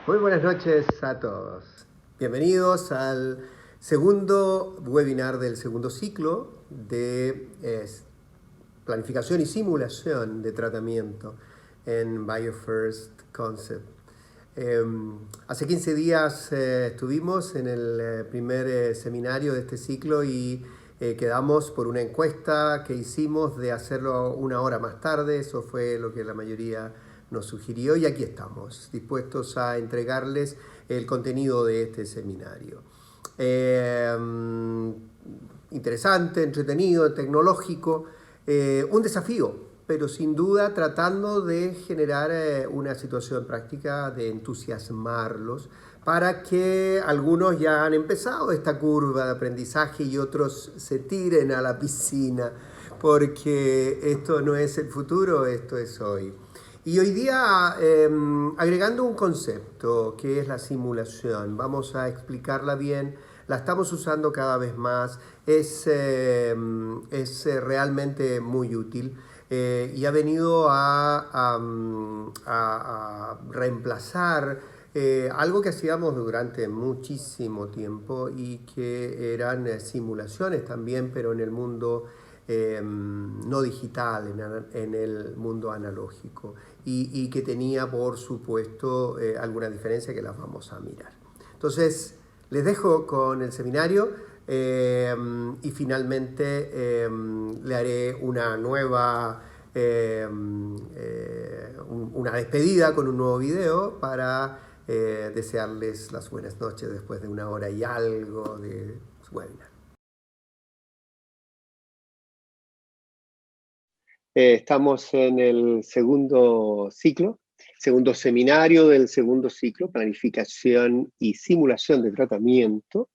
Muy buenas noches a todos. Bienvenidos al segundo webinar del segundo ciclo de planificación y simulación de tratamiento en BioFirst Concept. Eh, Hace 15 días estuvimos en el primer seminario de este ciclo y quedamos por una encuesta que hicimos de hacerlo una hora más tarde. Eso fue lo que la mayoría nos sugirió y aquí estamos, dispuestos a entregarles el contenido de este seminario. Eh, Interesante, entretenido, tecnológico, un desafío, pero sin duda tratando de generar una situación práctica de entusiasmarlos para que algunos ya han empezado esta curva de aprendizaje y otros se tiren a la piscina, porque esto no es el futuro, esto es hoy. Y hoy día, agregando un concepto que es la simulación, vamos a explicarla bien, la estamos usando cada vez más, es realmente muy útil y ha venido a reemplazar algo que hacíamos durante muchísimo tiempo y que eran simulaciones también, pero en el mundo no digital, en el mundo analógico, y que tenía, por supuesto, alguna diferencia que las vamos a mirar. Entonces, les dejo con el seminario y finalmente le haré una nueva, una despedida con un nuevo video para desearles las buenas noches después de una hora y algo de webinar. Estamos en el segundo ciclo, segundo seminario del segundo ciclo, planificación y simulación de tratamiento.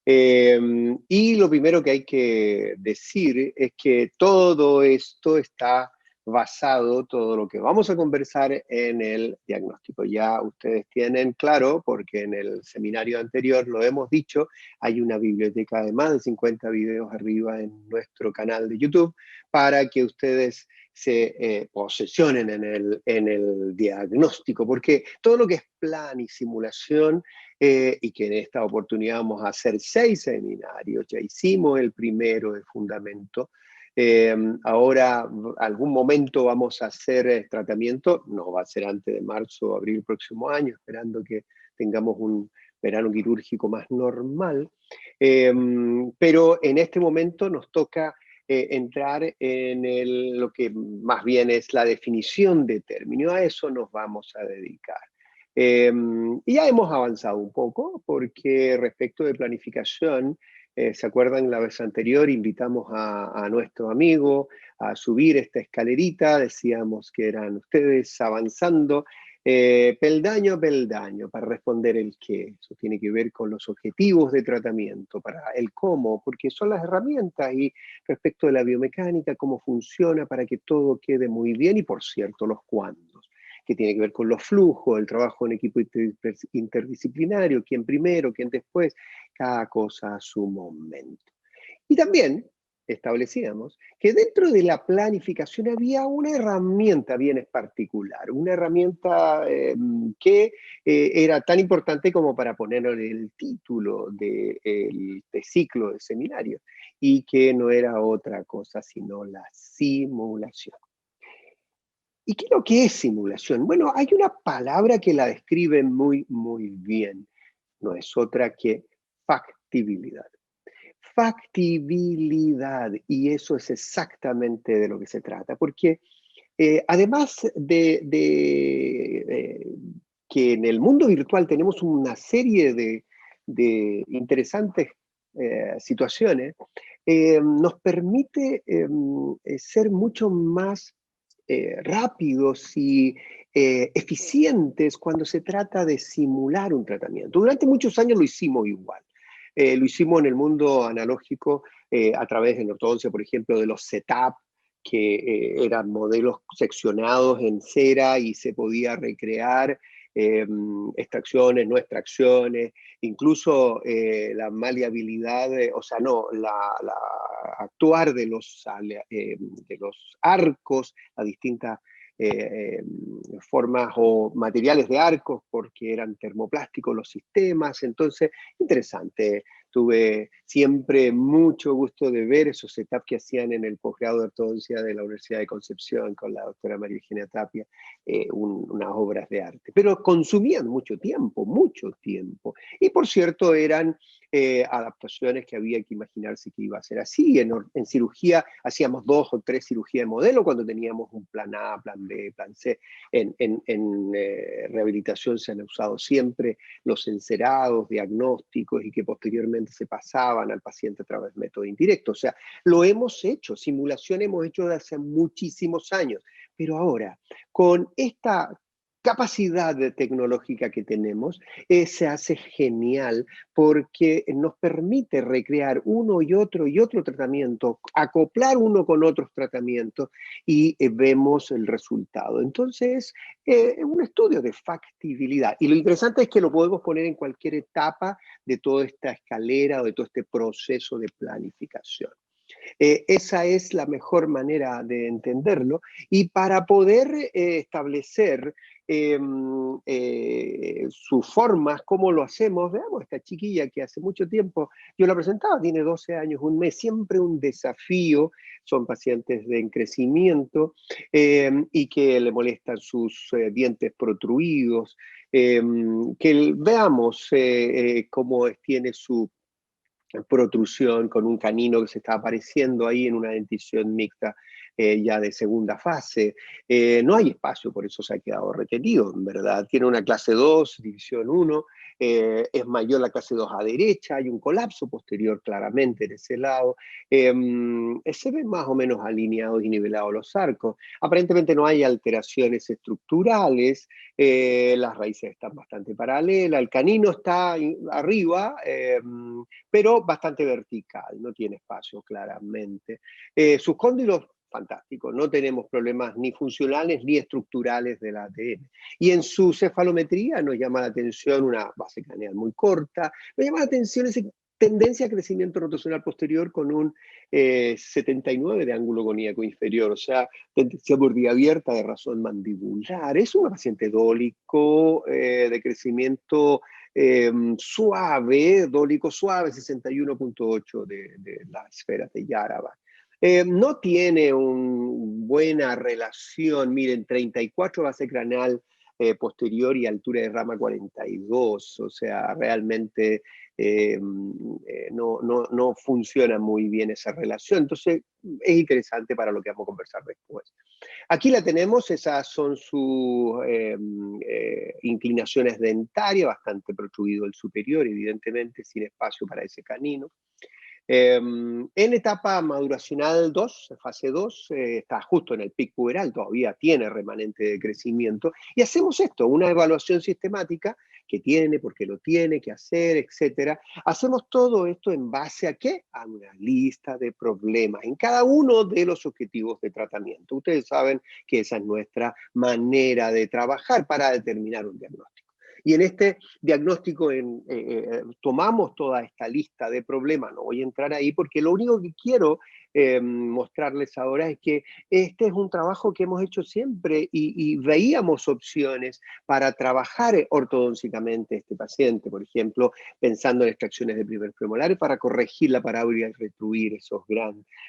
Y lo primero que hay que decir es que todo esto está basado, todo lo que vamos a conversar, en el diagnóstico. Ya ustedes tienen claro, porque en el seminario anterior lo hemos dicho, hay una biblioteca de más de 50 videos arriba en nuestro canal de YouTube para que ustedes se posesionen en el diagnóstico, porque todo lo que es plan y simulación, y que en esta oportunidad vamos a hacer 6 seminarios, ya hicimos el primero de fundamento, ahora algún momento vamos a hacer tratamiento, no va a ser antes de marzo o abril próximo año, esperando que tengamos un verano quirúrgico más normal, pero en este momento nos toca entrar en lo que más bien es la definición de término, a eso nos vamos a dedicar. Y ya hemos avanzado un poco, porque respecto de planificación, ¿se acuerdan? La vez anterior invitamos a nuestro amigo a subir esta escalerita, decíamos que eran ustedes avanzando peldaño a peldaño para responder el qué. Eso tiene que ver con los objetivos de tratamiento, para el cómo, porque son las herramientas, y respecto de la biomecánica, cómo funciona para que todo quede muy bien, y por cierto, los cuándos, que tiene que ver con los flujos, el trabajo en equipo interdisciplinario, quién primero, quién después, cada cosa a su momento. Y también establecíamos que dentro de la planificación había una herramienta bien particular, una herramienta que era tan importante como para ponerle el título de ciclo de seminario, y que no era otra cosa sino la simulación. ¿Y qué es lo que es simulación? Bueno, hay una palabra que la describe muy, muy bien. No es otra que factibilidad. Factibilidad, y eso es exactamente de lo que se trata, porque además que en el mundo virtual tenemos una serie de interesantes situaciones, nos permite ser mucho más rápidos y eficientes cuando se trata de simular un tratamiento. Durante muchos años lo hicimos igual. Lo hicimos en el mundo analógico a través en ortodoncia, por ejemplo, de los setup, que eran modelos seccionados en cera y se podía recrear extracciones, no extracciones, incluso la maleabilidad, o sea, no, actuar de los arcos a distintas formas o materiales de arcos porque eran termoplásticos los sistemas. Entonces, interesante. Tuve siempre mucho gusto de ver esos setups que hacían en el posgrado de ortodoncia de la Universidad de Concepción con la doctora María Eugenia Tapia, unas obras de arte. Pero consumían mucho tiempo, mucho tiempo. Y por cierto, eran adaptaciones que había que imaginarse que iba a ser así. En cirugía hacíamos 2 o 3 cirugías de modelo cuando teníamos un plan A, plan B, plan C. En rehabilitación se han usado siempre los encerados diagnósticos y que posteriormente se pasaban al paciente a través de método indirecto. O sea, lo hemos hecho, simulación hemos hecho desde hace muchísimos años, pero ahora, con esta capacidad tecnológica que tenemos, se hace genial porque nos permite recrear uno y otro tratamiento, acoplar uno con otros tratamientos y vemos el resultado. Entonces, es un estudio de factibilidad. Y lo interesante es que lo podemos poner en cualquier etapa de toda esta escalera o de todo este proceso de planificación. Esa es la mejor manera de entenderlo. Y para poder establecer sus formas, cómo lo hacemos, veamos esta chiquilla que hace mucho tiempo yo la presentaba, tiene 12 años, un mes, siempre un desafío, son pacientes en crecimiento y que le molestan sus dientes protruidos, veamos cómo tiene su protrusión con un canino que se está apareciendo ahí en una dentición mixta ya de segunda fase. No hay espacio, por eso se ha quedado retenido, en verdad. Tiene una clase 2, división 1, es mayor la clase 2 a derecha, hay un colapso posterior claramente en ese lado. Se ven más o menos alineados y nivelados los arcos. Aparentemente no hay alteraciones estructurales, las raíces están bastante paralelas, el canino está arriba, pero bastante vertical, no tiene espacio claramente. Sus cóndilos, fantástico, no tenemos problemas ni funcionales ni estructurales del ADN. Y en su cefalometría nos llama la atención una base craneal muy corta, nos llama la atención esa tendencia a crecimiento rotacional posterior con un 79 de ángulo coníaco inferior, o sea, tendencia bordilla abierta de razón mandibular. Es un paciente dólico de crecimiento suave, dólico suave, 61.8 de la esfera de Yarava. No tiene una buena relación, miren, 34 base craneal posterior y altura de rama 42, o sea, realmente no funciona muy bien esa relación. Entonces, es interesante para lo que vamos a conversar después. Aquí la tenemos, esas son sus inclinaciones dentarias, bastante protruido el superior, evidentemente sin espacio para ese canino. En etapa maduracional 2, fase 2, está justo en el pic puberal, todavía tiene remanente de crecimiento, y hacemos esto, una evaluación sistemática que tiene, por qué lo tiene, qué hacer, etc. Hacemos todo esto en base a ¿qué? A una lista de problemas en cada uno de los objetivos de tratamiento. Ustedes saben que esa es nuestra manera de trabajar para determinar un diagnóstico. Y en este diagnóstico tomamos toda esta lista de problemas, no voy a entrar ahí porque lo único que quiero mostrarles ahora es que este es un trabajo que hemos hecho siempre y veíamos opciones para trabajar ortodóncicamente este paciente, por ejemplo, pensando en extracciones de primer premolar para corregir la parábola y retruir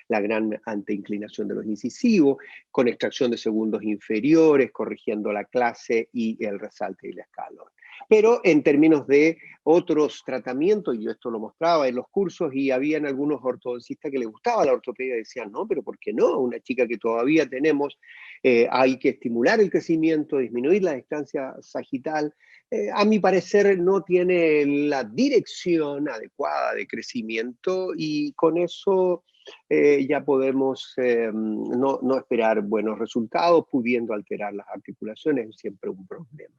la gran anteinclinación de los incisivos, con extracción de segundos inferiores, corrigiendo la clase y el resalte y el escalón. Pero en términos de otros tratamientos, y yo esto lo mostraba en los cursos, y habían algunos ortodoncistas que les gustaba la ortopedia y decían, no, pero ¿por qué no? Una chica que todavía tenemos, hay que estimular el crecimiento, disminuir la distancia sagital. A mi parecer no tiene la dirección adecuada de crecimiento y con eso ya podemos no esperar buenos resultados, pudiendo alterar las articulaciones, es siempre un problema.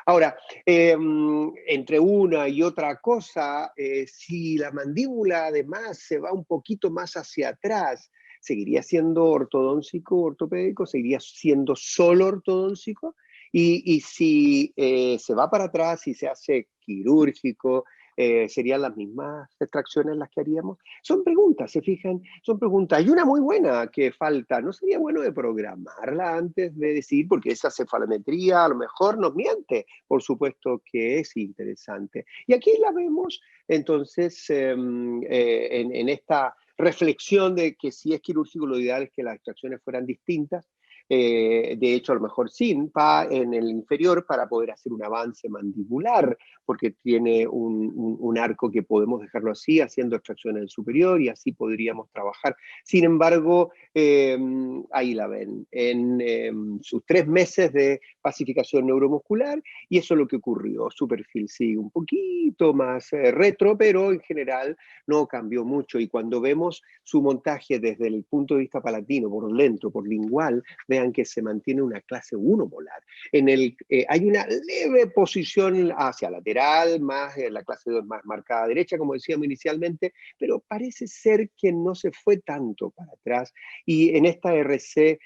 Ahora, entre una y otra cosa, si la mandíbula además se va un poquito más hacia atrás, ¿seguiría siendo ortodóntico, ortopédico? ¿Seguiría siendo solo ortodóntico? Y si se va para atrás y se hace quirúrgico, ¿Serían las mismas extracciones las que haríamos? Son preguntas, ¿se fijan? Son preguntas. Y una muy buena que falta, ¿no sería bueno de programarla antes de decir? Porque esa cefalometría a lo mejor nos miente. Por supuesto que es interesante. Y aquí la vemos entonces en esta reflexión de que si es quirúrgico lo ideal es que las extracciones fueran distintas. De hecho, a lo mejor sin va en el inferior para poder hacer un avance mandibular, porque tiene un arco que podemos dejarlo así, haciendo extracción en el superior, y así podríamos trabajar. Sin embargo, ahí la ven, en sus 3 meses de pacificación neuromuscular, y eso es lo que ocurrió. Su perfil sigue un poquito más retro, pero en general no cambió mucho, y cuando vemos su montaje desde el punto de vista palatino, por lento, por lingual, vean que se mantiene una clase 1 molar. Hay una leve posición hacia lateral, más la clase 2 más marcada a derecha, como decíamos inicialmente, pero parece ser que no se fue tanto para atrás. Y en esta RC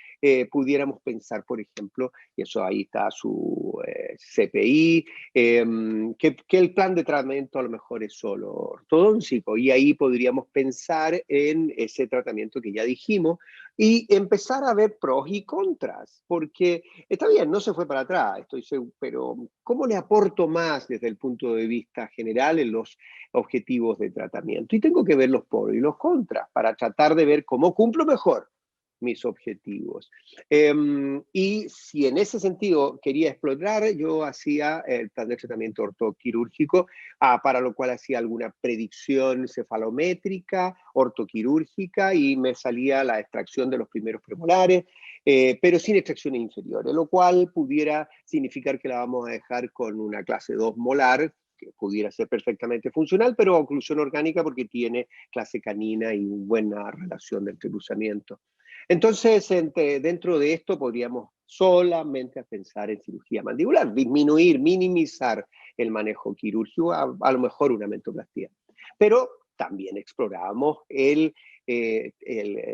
pudiéramos pensar, por ejemplo, y eso ahí está su CPI, que el plan de tratamiento a lo mejor es solo ortodóntico, y ahí podríamos pensar en ese tratamiento que ya dijimos, y empezar a ver pros y contras, porque está bien, no se fue para atrás, estoy seguro, pero ¿cómo le aporto más desde el punto de vista general en los objetivos de tratamiento? Y tengo que ver los pros y los contras para tratar de ver cómo cumplo mejor mis objetivos. Y si en ese sentido quería explorar, yo hacía el plan de tratamiento ortoquirúrgico, para lo cual hacía alguna predicción cefalométrica, ortoquirúrgica, y me salía la extracción de los primeros premolares, pero sin extracciones inferiores, lo cual pudiera significar que la vamos a dejar con una clase 2 molar, que pudiera ser perfectamente funcional, pero oclusión orgánica porque tiene clase canina y buena relación del cruzamiento. Entonces, dentro de esto podríamos solamente pensar en cirugía mandibular, disminuir, minimizar el manejo quirúrgico, a lo mejor una mentoplastía. Pero también exploramos el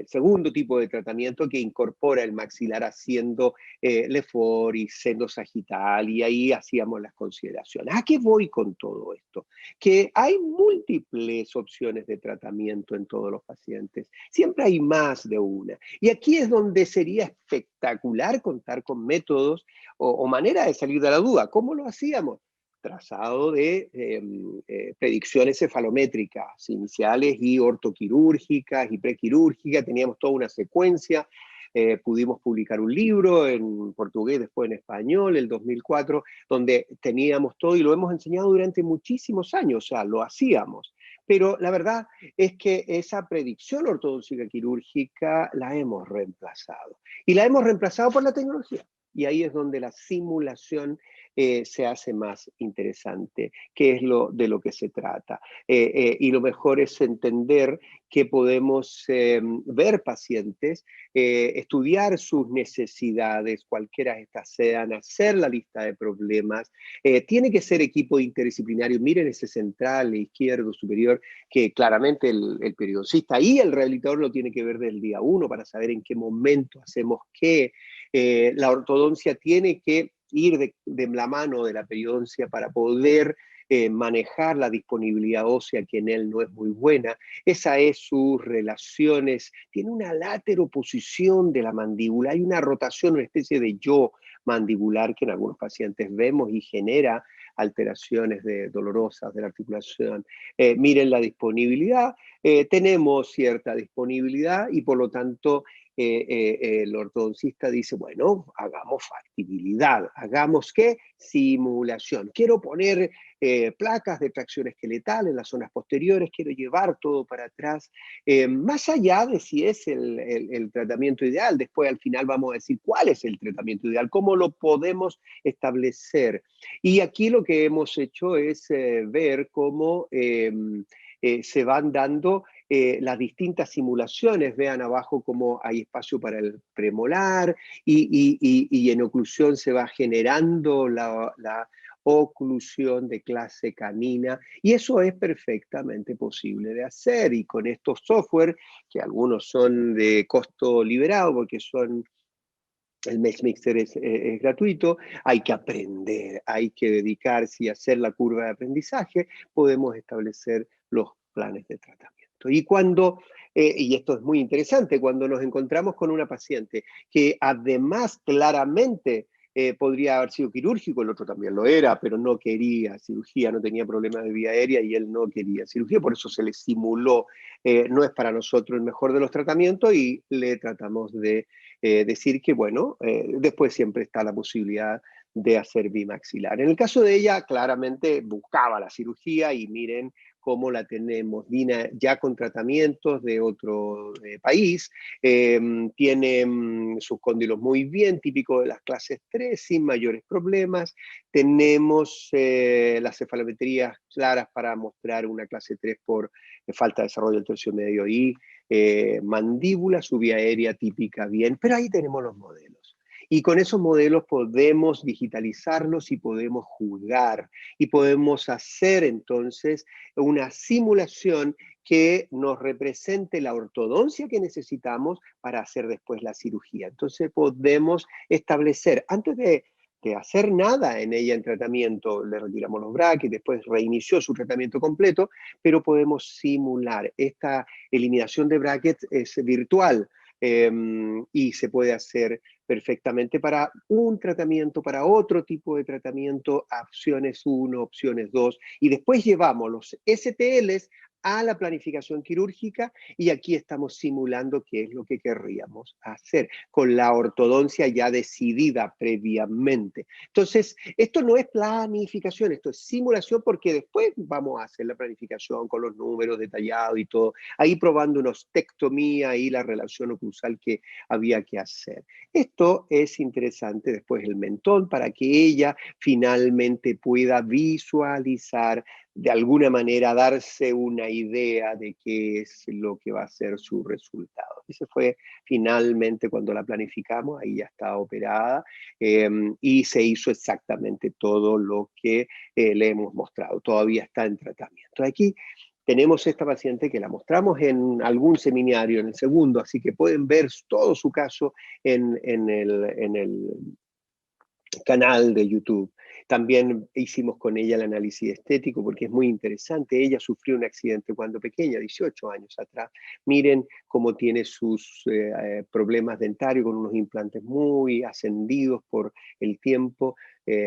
segundo tipo de tratamiento que incorpora el maxilar haciendo LEFOR y seno sagital, y ahí hacíamos las consideraciones. ¿A qué voy con todo esto? Que hay múltiples opciones de tratamiento en todos los pacientes. Siempre hay más de una. Y aquí es donde sería espectacular contar con métodos o manera de salir de la duda. ¿Cómo lo hacíamos? Trazado de predicciones cefalométricas iniciales y ortoquirúrgicas y prequirúrgicas. Teníamos toda una secuencia. Pudimos publicar un libro en portugués, después en español, el 2004, donde teníamos todo, y lo hemos enseñado durante muchísimos años, o sea, lo hacíamos. Pero la verdad es que esa predicción ortodóntica quirúrgica la hemos reemplazado. Y la hemos reemplazado por la tecnología. Y ahí es donde la simulación se hace más interesante, que es de lo que se trata. Y lo mejor es entender que podemos ver pacientes, estudiar sus necesidades, cualquiera de estas sean, hacer la lista de problemas. Tiene que ser equipo interdisciplinario. Miren ese central izquierdo superior, que claramente el periodoncista y el rehabilitador lo tiene que ver del día 1 para saber en qué momento hacemos qué. La ortodoncia tiene que ir de la mano de la periodoncia para poder manejar la disponibilidad ósea, que en él no es muy buena. Esa es sus relaciones. Tiene una lateroposición de la mandíbula, hay una rotación, una especie de yo mandibular que en algunos pacientes vemos y genera alteraciones dolorosas de la articulación. Miren la disponibilidad. Tenemos cierta disponibilidad y por lo tanto el ortodoncista dice, bueno, hagamos factibilidad, hagamos ¿qué? Simulación. Quiero poner placas de tracción esqueletal en las zonas posteriores, quiero llevar todo para atrás, más allá de si es el tratamiento ideal. Después al final vamos a decir cuál es el tratamiento ideal, cómo lo podemos establecer. Y aquí lo que hemos hecho es ver cómo se van dando las distintas simulaciones. Vean abajo cómo hay espacio para el premolar y en oclusión se va generando la oclusión de clase canina, y eso es perfectamente posible de hacer. Y con estos software, que algunos son de costo liberado porque son El Mesh Mixer es gratuito, hay que aprender, hay que dedicarse y hacer la curva de aprendizaje, podemos establecer los planes de tratamiento. Y y esto es muy interesante, cuando nos encontramos con una paciente que además claramente podría haber sido quirúrgico, el otro también lo era, pero no quería cirugía, no tenía problemas de vía aérea y él no quería cirugía, por eso se le simuló, no es para nosotros el mejor de los tratamientos y le tratamos de decir que, bueno, después siempre está la posibilidad de hacer bimaxilar. En el caso de ella, claramente buscaba la cirugía y miren cómo la tenemos, Dina ya con tratamientos de otro país, tiene sus cóndilos muy bien, típico de las clases 3, sin mayores problemas, tenemos las cefalometrías claras para mostrar una clase 3 por falta de desarrollo del tercio medio y mandíbula, su vía aérea típica bien, pero ahí tenemos los modelos. Y con esos modelos podemos digitalizarlos y podemos jugar y podemos hacer entonces una simulación que nos represente la ortodoncia que necesitamos para hacer después la cirugía. Entonces podemos establecer, antes de hacer nada en ella en tratamiento, le retiramos los brackets, después reinició su tratamiento completo, pero podemos simular. Esta eliminación de brackets es virtual y se puede hacer perfectamente para un tratamiento, para otro tipo de tratamiento, opciones 1, opciones 2, y después llevamos los STLs a la planificación quirúrgica y aquí estamos simulando qué es lo que querríamos hacer con la ortodoncia ya decidida previamente. Entonces, esto no es planificación, esto es simulación porque después vamos a hacer la planificación con los números detallados y todo, ahí probando una ostectomía y la relación oclusal que había que hacer. Esto es interesante después el mentón para que ella finalmente pueda visualizar de alguna manera darse una idea de qué es lo que va a ser su resultado. Ese fue finalmente cuando la planificamos, ahí ya está operada y se hizo exactamente todo lo que le hemos mostrado. Todavía está en tratamiento. Aquí tenemos esta paciente que la mostramos en algún seminario, en el segundo, así que pueden ver todo su caso en el canal de YouTube. También hicimos con ella el análisis estético porque es muy interesante. Ella sufrió un accidente cuando pequeña, 18 años atrás. Miren cómo tiene sus problemas dentarios con unos implantes muy ascendidos por el tiempo,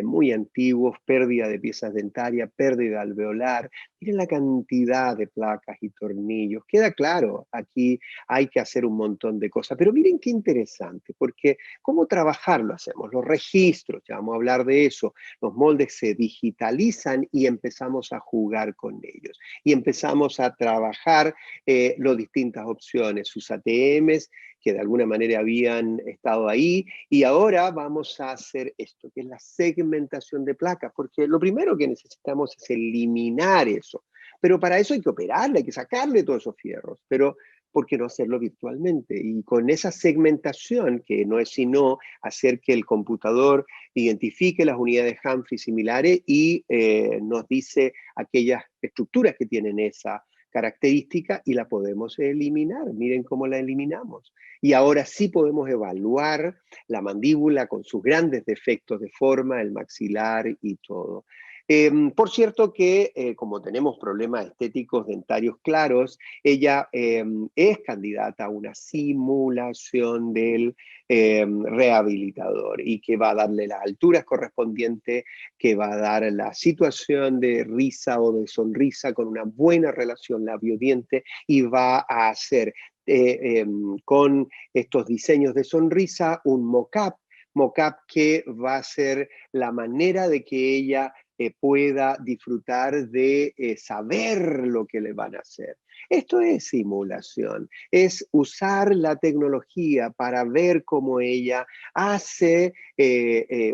muy antiguos, pérdida de piezas dentarias, pérdida alveolar. Miren la cantidad de placas y tornillos. Queda claro, aquí hay que hacer un montón de cosas. Pero miren qué interesante, porque ¿cómo trabajarlo hacemos? Los registros, ya vamos a hablar de eso. Los moldes se digitalizan y empezamos a jugar con ellos. Y empezamos a trabajar las distintas opciones, sus ATMs, que de alguna manera habían estado ahí, y ahora vamos a hacer esto, que es la segmentación de placas, porque lo primero que necesitamos es eliminar eso. Pero para eso hay que operarle, hay que sacarle todos esos fierros. Pero ¿por qué no hacerlo virtualmente? Y con esa segmentación, que no es sino hacer que el computador identifique las unidades Humphrey similares y nos dice aquellas estructuras que tienen esa característica y la podemos eliminar. Miren cómo la eliminamos. Y ahora sí podemos evaluar la mandíbula con sus grandes defectos de forma, el maxilar y todo. Por cierto que como tenemos problemas estéticos dentarios claros, ella es candidata a una simulación del rehabilitador y que va a darle las alturas correspondientes, que va a dar la situación de risa o de sonrisa con una buena relación labio-diente y va a hacer con estos diseños de sonrisa un mock-up que va a ser la manera de que ella pueda disfrutar de saber lo que le van a hacer. Esto es simulación, es usar la tecnología para ver cómo ella hace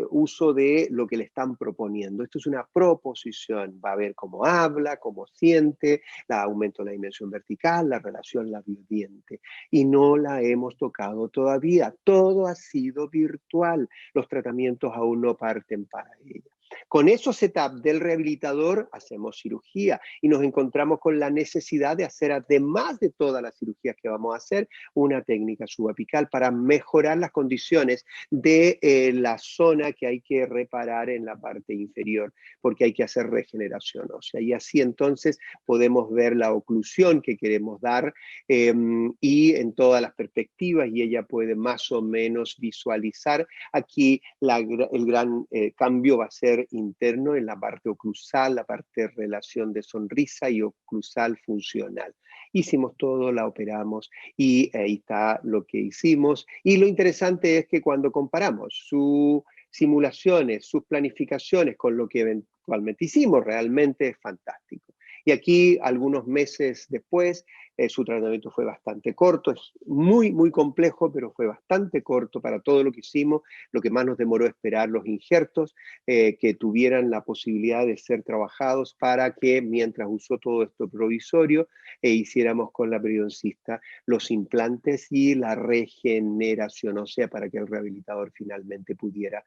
uso de lo que le están proponiendo. Esto es una proposición, va a ver cómo habla, cómo siente, la aumento de la dimensión vertical, la relación labio-diente. Y no la hemos tocado todavía, todo ha sido virtual, los tratamientos aún no parten para ella. Con esos setups del rehabilitador hacemos cirugía y nos encontramos con la necesidad de hacer, además de todas las cirugías que vamos a hacer, una técnica subapical para mejorar las condiciones de la zona que hay que reparar en la parte inferior, porque hay que hacer regeneración ósea. Y así entonces podemos ver la oclusión que queremos dar y en todas las perspectivas, y ella puede más o menos visualizar. Aquí el gran cambio va a ser interno en la parte oclusal, la parte de relación de sonrisa y oclusal funcional. Hicimos todo, la operamos y ahí está lo que hicimos. Y lo interesante es que cuando comparamos sus simulaciones, sus planificaciones con lo que eventualmente hicimos, realmente es fantástico. Y aquí, algunos meses después, su tratamiento fue bastante corto, es muy complejo, pero fue bastante corto para todo lo que hicimos. Lo que más nos demoró esperar los injertos, que tuvieran la posibilidad de ser trabajados para que, mientras usó todo esto provisorio, hiciéramos con la periodoncista los implantes y la regeneración ósea para que el rehabilitador finalmente pudiera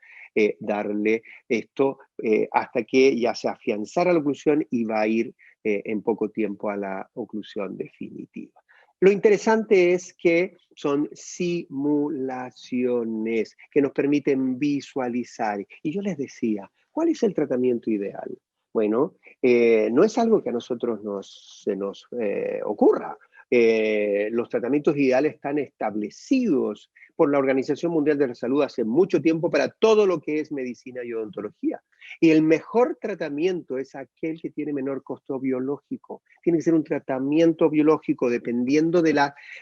darle esto hasta que ya se afianzara la oclusión y va a ir en poco tiempo a la oclusión definitiva. Lo interesante es que son simulaciones que nos permiten visualizar. Y yo les decía, ¿cuál es el tratamiento ideal? Bueno, no es algo que a nosotros se nos ocurra. Los tratamientos ideales están establecidos por la Organización Mundial de la Salud hace mucho tiempo para todo lo que es medicina y odontología. Y el mejor tratamiento es aquel que tiene menor costo biológico. Tiene que ser un tratamiento biológico dependiendo de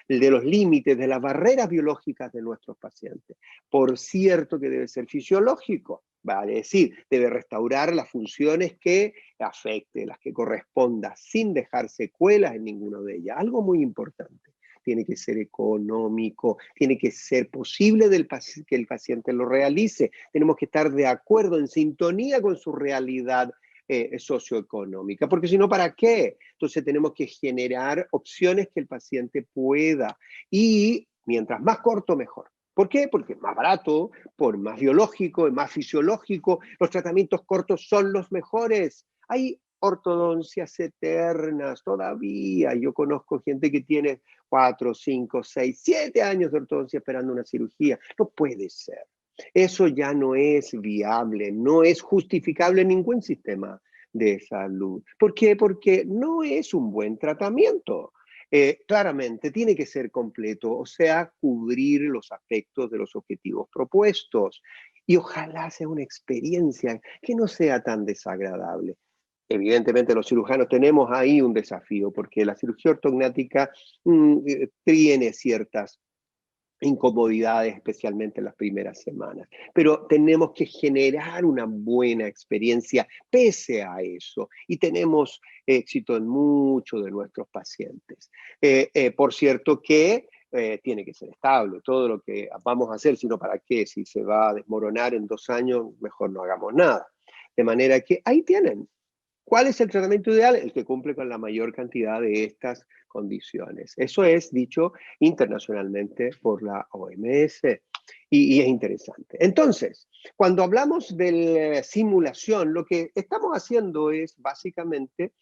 los límites, de las barreras biológicas de nuestros pacientes. Por cierto que debe ser fisiológico, vale decir, debe restaurar las funciones que afecte, las que corresponda, sin dejar secuelas en ninguna de ellas. Algo muy importante. Tiene que ser económico, tiene que ser posible que el paciente lo realice. Tenemos que estar de acuerdo, en sintonía con su realidad socioeconómica, porque si no, ¿para qué? Entonces tenemos que generar opciones que el paciente pueda, y mientras más corto, mejor. ¿Por qué? Porque es más barato, por más biológico, es más fisiológico. Los tratamientos cortos son los mejores. Hay ortodoncias eternas todavía. Yo conozco gente que tiene 4, 5, 6, 7 años de ortodoncia esperando una cirugía. No puede ser. Eso ya no es viable, no es justificable en ningún sistema de salud. ¿Por qué? Porque no es un buen tratamiento. Claramente tiene que ser completo, o sea, cubrir los aspectos de los objetivos propuestos. Y ojalá sea una experiencia que no sea tan desagradable. Evidentemente los cirujanos tenemos ahí un desafío, porque la cirugía ortognática tiene ciertas incomodidades, especialmente en las primeras semanas. Pero tenemos que generar una buena experiencia pese a eso, y tenemos éxito en muchos de nuestros pacientes. Por cierto que tiene que ser estable. Todo lo que vamos a hacer, sino para qué, si se va a desmoronar en 2 años, mejor no hagamos nada. De manera que ahí tienen. ¿Cuál es el tratamiento ideal? El que cumple con la mayor cantidad de estas condiciones. Eso es dicho internacionalmente por la OMS y es interesante. Entonces, cuando hablamos de simulación, lo que estamos haciendo es básicamente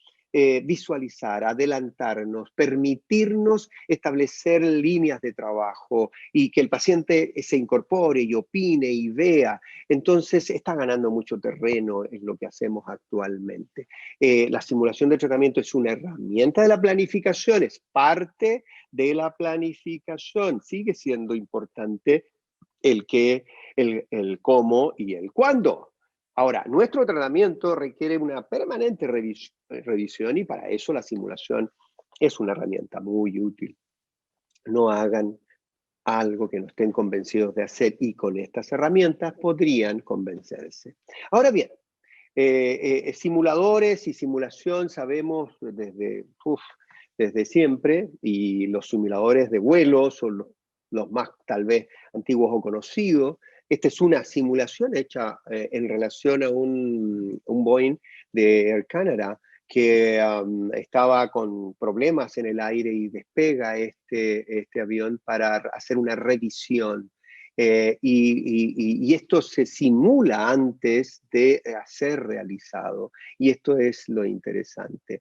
visualizar, adelantarnos, permitirnos establecer líneas de trabajo y que el paciente se incorpore y opine y vea. Entonces está ganando mucho terreno en lo que hacemos actualmente. La simulación de tratamiento es una herramienta de la planificación, es parte de la planificación. Sigue siendo importante el qué, el cómo y el cuándo. Ahora, nuestro tratamiento requiere una permanente revisión, y para eso la simulación es una herramienta muy útil. No hagan algo que no estén convencidos de hacer, y con estas herramientas podrían convencerse. Ahora bien, simuladores y simulación sabemos desde siempre, y los simuladores de vuelos son los más tal vez antiguos o conocidos. Esta es una simulación hecha en relación a un Boeing de Air Canada que estaba con problemas en el aire y despega este avión para hacer una revisión. Y esto se simula antes de ser realizado. Y esto es lo interesante,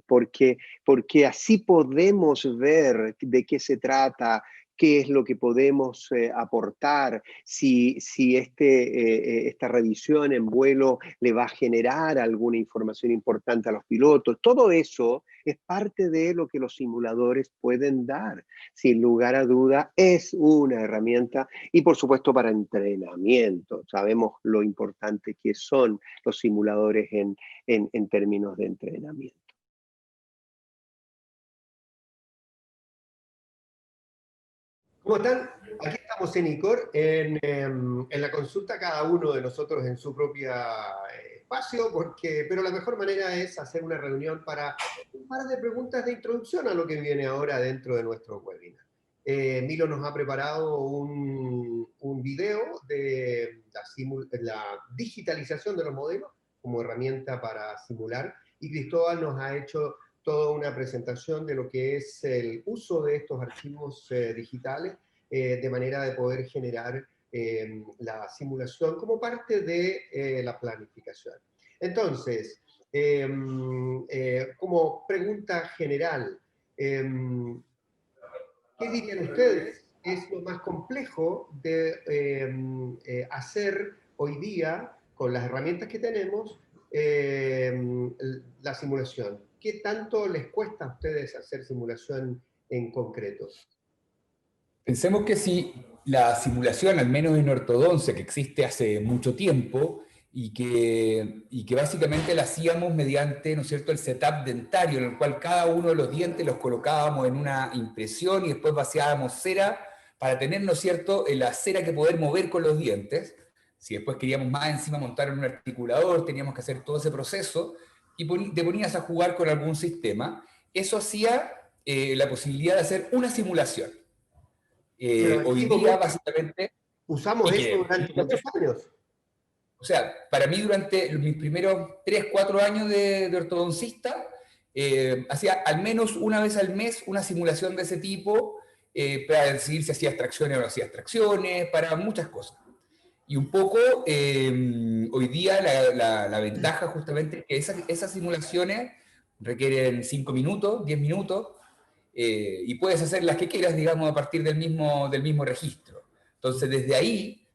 porque así podemos ver de qué se trata, qué es lo que podemos aportar, si esta revisión en vuelo le va a generar alguna información importante a los pilotos. Todo eso es parte de lo que los simuladores pueden dar. Sin lugar a duda, es una herramienta y por supuesto para entrenamiento. Sabemos lo importante que son los simuladores en términos de entrenamiento. ¿Cómo están? Aquí estamos en ICOR, en la consulta cada uno de nosotros en su propia espacio, pero la mejor manera es hacer una reunión para un par de preguntas de introducción a lo que viene ahora dentro de nuestro webinar. Milo nos ha preparado un video de la digitalización de los modelos como herramienta para simular, y Cristóbal nos ha hecho toda una presentación de lo que es el uso de estos archivos digitales de manera de poder generar la simulación como parte de la planificación. Entonces, como pregunta general, ¿qué dirían ustedes es lo más complejo de hacer hoy día con las herramientas que tenemos la simulación? ¿Qué tanto les cuesta a ustedes hacer simulación en concreto? Pensemos que si la simulación, al menos en ortodoncia, que existe hace mucho tiempo y que básicamente la hacíamos mediante, ¿no es cierto?, el setup dentario, en el cual cada uno de los dientes los colocábamos en una impresión y después vaciábamos cera para tener, ¿no es cierto?, la cera que poder mover con los dientes. Si después queríamos más encima montar en un articulador, teníamos que hacer todo ese proceso y te ponías a jugar con algún sistema. Eso hacía la posibilidad de hacer una simulación. Hoy día, básicamente... Usamos eso durante muchos años. O sea, para mí durante mis primeros 3, 4 años de ortodoncista, hacía al menos una vez al mes una simulación de ese tipo para decidir si hacía extracciones o no hacía extracciones, para muchas cosas. Y un poco, hoy día la ventaja justamente es que esas simulaciones requieren 5 minutos, 10 minutos, y puedes hacer las que quieras, digamos, a partir del mismo registro. Entonces, desde ahí,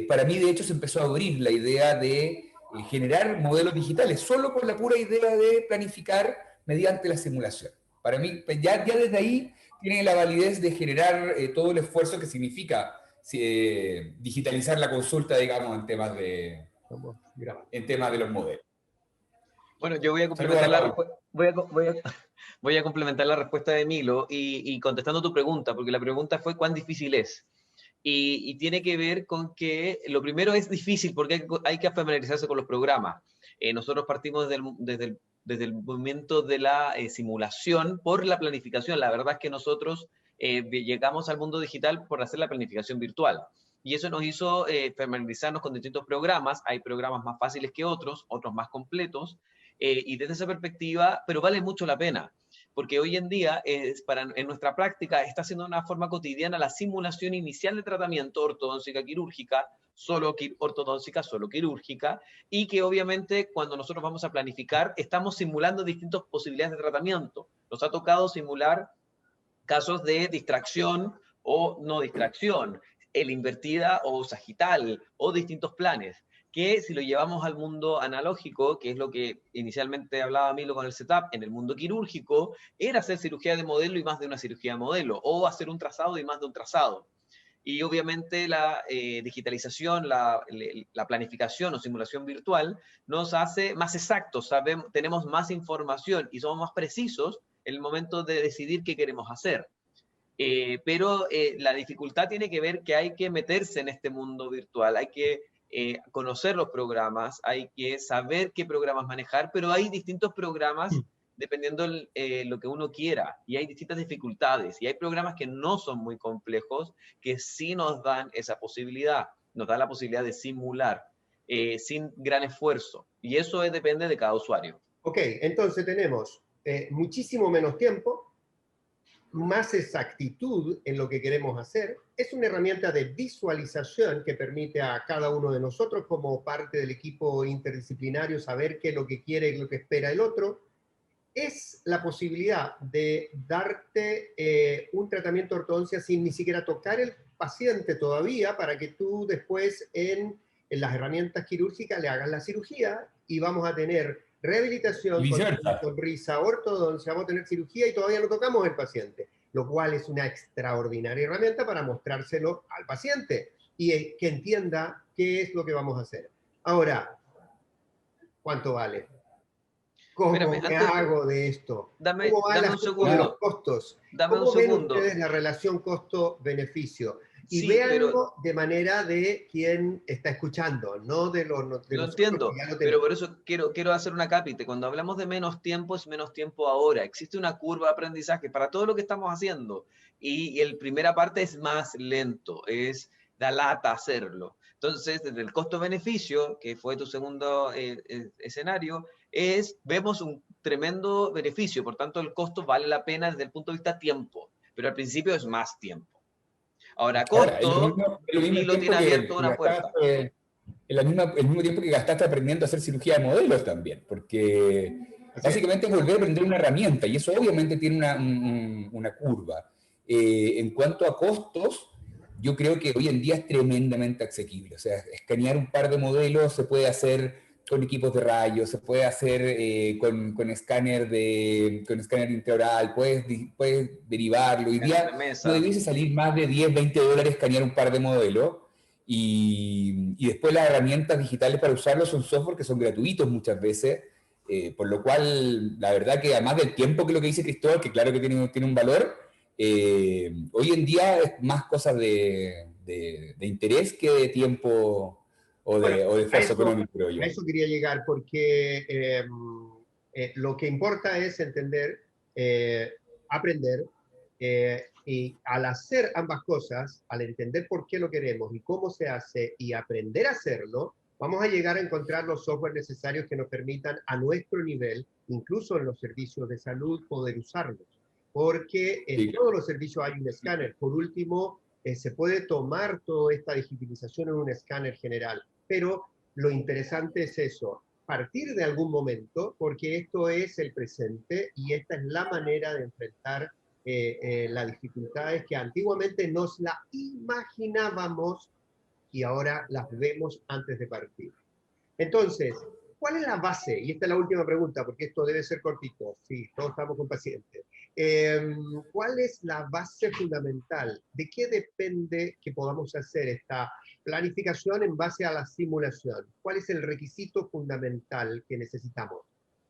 para mí, de hecho, se empezó a abrir la idea de generar modelos digitales, solo con la pura idea de planificar mediante la simulación. Para mí, ya desde ahí tiene la validez de generar todo el esfuerzo que significa digitalizar la consulta, digamos, en temas de los modelos. Bueno, yo voy a complementar voy a complementar la respuesta de Milo y contestando tu pregunta, porque la pregunta fue ¿cuán difícil es? Y tiene que ver con que lo primero es difícil porque hay que familiarizarse con los programas. Nosotros partimos desde el momento de la simulación por la planificación. La verdad es que nosotros llegamos al mundo digital por hacer la planificación virtual. Y eso nos hizo familiarizarnos con distintos programas. Hay programas más fáciles que otros más completos. Y desde esa perspectiva, pero vale mucho la pena, porque hoy en día, en nuestra práctica, está siendo una forma cotidiana la simulación inicial de tratamiento ortodóntica quirúrgica, solo ortodóntica, solo quirúrgica, y que obviamente cuando nosotros vamos a planificar, estamos simulando distintas posibilidades de tratamiento. Nos ha tocado simular casos de distracción o no distracción, el invertida o sagital, o distintos planes, que si lo llevamos al mundo analógico, que es lo que inicialmente hablaba Milo con el setup, en el mundo quirúrgico, era hacer cirugía de modelo y más de una cirugía de modelo, o hacer un trazado y más de un trazado. Y obviamente la digitalización, la planificación o simulación virtual nos hace más exactos, tenemos más información y somos más precisos en el momento de decidir qué queremos hacer. Pero la dificultad tiene que ver que hay que meterse en este mundo virtual, hay que conocer los programas, hay que saber qué programas manejar, pero hay distintos programas dependiendo lo que uno quiera, y hay distintas dificultades, y hay programas que no son muy complejos, que sí nos dan esa posibilidad, nos dan la posibilidad de simular sin gran esfuerzo, y eso depende de cada usuario. Ok, entonces tenemos muchísimo menos tiempo, más exactitud en lo que queremos hacer. Es una herramienta de visualización que permite a cada uno de nosotros, como parte del equipo interdisciplinario, saber qué es lo que quiere y lo que espera el otro. Es la posibilidad de darte un tratamiento de ortodoncia sin ni siquiera tocar el paciente todavía, para que tú después en las herramientas quirúrgicas le hagas la cirugía, y vamos a tener rehabilitación, sonrisa, ortodoncia, vamos a tener cirugía y todavía no tocamos el paciente, lo cual es una extraordinaria herramienta para mostrárselo al paciente y que entienda qué es lo que vamos a hacer. Ahora, ¿cuánto vale? ¿Cómo Espérame, me hago de esto? Dame ¿Cómo va el un asunto de los segundo. costos? Dame un ¿Cómo ven segundo. ustedes la relación costo-beneficio? Y Sí, véanlo pero de manera de quien está escuchando, no de lo nosotros entiendo, que ya lo pero tenemos. por eso quiero hacer una cápite. Cuando hablamos de menos tiempo, es menos tiempo ahora. Existe una curva de aprendizaje para todo lo que estamos haciendo. Y el primera parte es más lento, da lata hacerlo. Entonces, desde el costo-beneficio, que fue tu segundo escenario, vemos un tremendo beneficio. Por tanto, el costo vale la pena desde el punto de vista tiempo. Pero al principio es más tiempo. Ahora, Ahora, costo, es lo mismo el Milo tiempo tiene abierto que una puerta. gastaste, el mismo tiempo que gastaste aprendiendo a hacer cirugía de modelos también, porque básicamente es volver a aprender una herramienta, y eso obviamente tiene una curva. En cuanto a costos, yo creo que hoy en día es tremendamente asequible. O sea, escanear un par de modelos se puede hacer con equipos de rayos, se puede hacer con escáner intraoral, puedes derivarlo. Hoy día no debiese salir más de 10, 20 dólares escanear un par de modelos. Y después las herramientas digitales para usarlo son software que son gratuitos muchas veces, por lo cual la verdad que además del tiempo, que lo que dice Cristóbal, que claro que tiene un valor, hoy en día es más cosas de interés que de tiempo o de esfuerzo económico, creo yo. A eso quería llegar, porque lo que importa es entender, aprender, y al hacer ambas cosas, al entender por qué lo queremos y cómo se hace y aprender a hacerlo, vamos a llegar a encontrar los software necesarios que nos permitan a nuestro nivel, incluso en los servicios de salud, poder usarlos. Porque en todos los servicios hay un escáner. Por último, se puede tomar toda esta digitalización en un escáner general, pero lo interesante es eso, partir de algún momento, porque esto es el presente y esta es la manera de enfrentar las dificultades que antiguamente nos la imaginábamos y ahora las vemos antes de partir. Entonces, ¿cuál es la base? Y esta es la última pregunta, porque esto debe ser cortito. Sí, todos estamos con pacientes. ¿Cuál es la base fundamental? ¿De qué depende que podamos hacer esta planificación en base a la simulación? ¿Cuál es el requisito fundamental que necesitamos?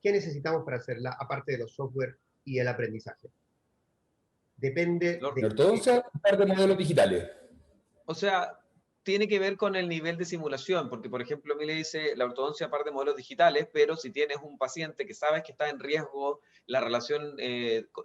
¿Qué necesitamos para hacerla, aparte de los software y el aprendizaje? Depende de... Ortodoncia, un par de modelos digitales. O sea, tiene que ver con el nivel de simulación, porque por ejemplo, a mí le dice la ortodoncia parte de modelos digitales, pero si tienes un paciente que sabes que está en riesgo la relación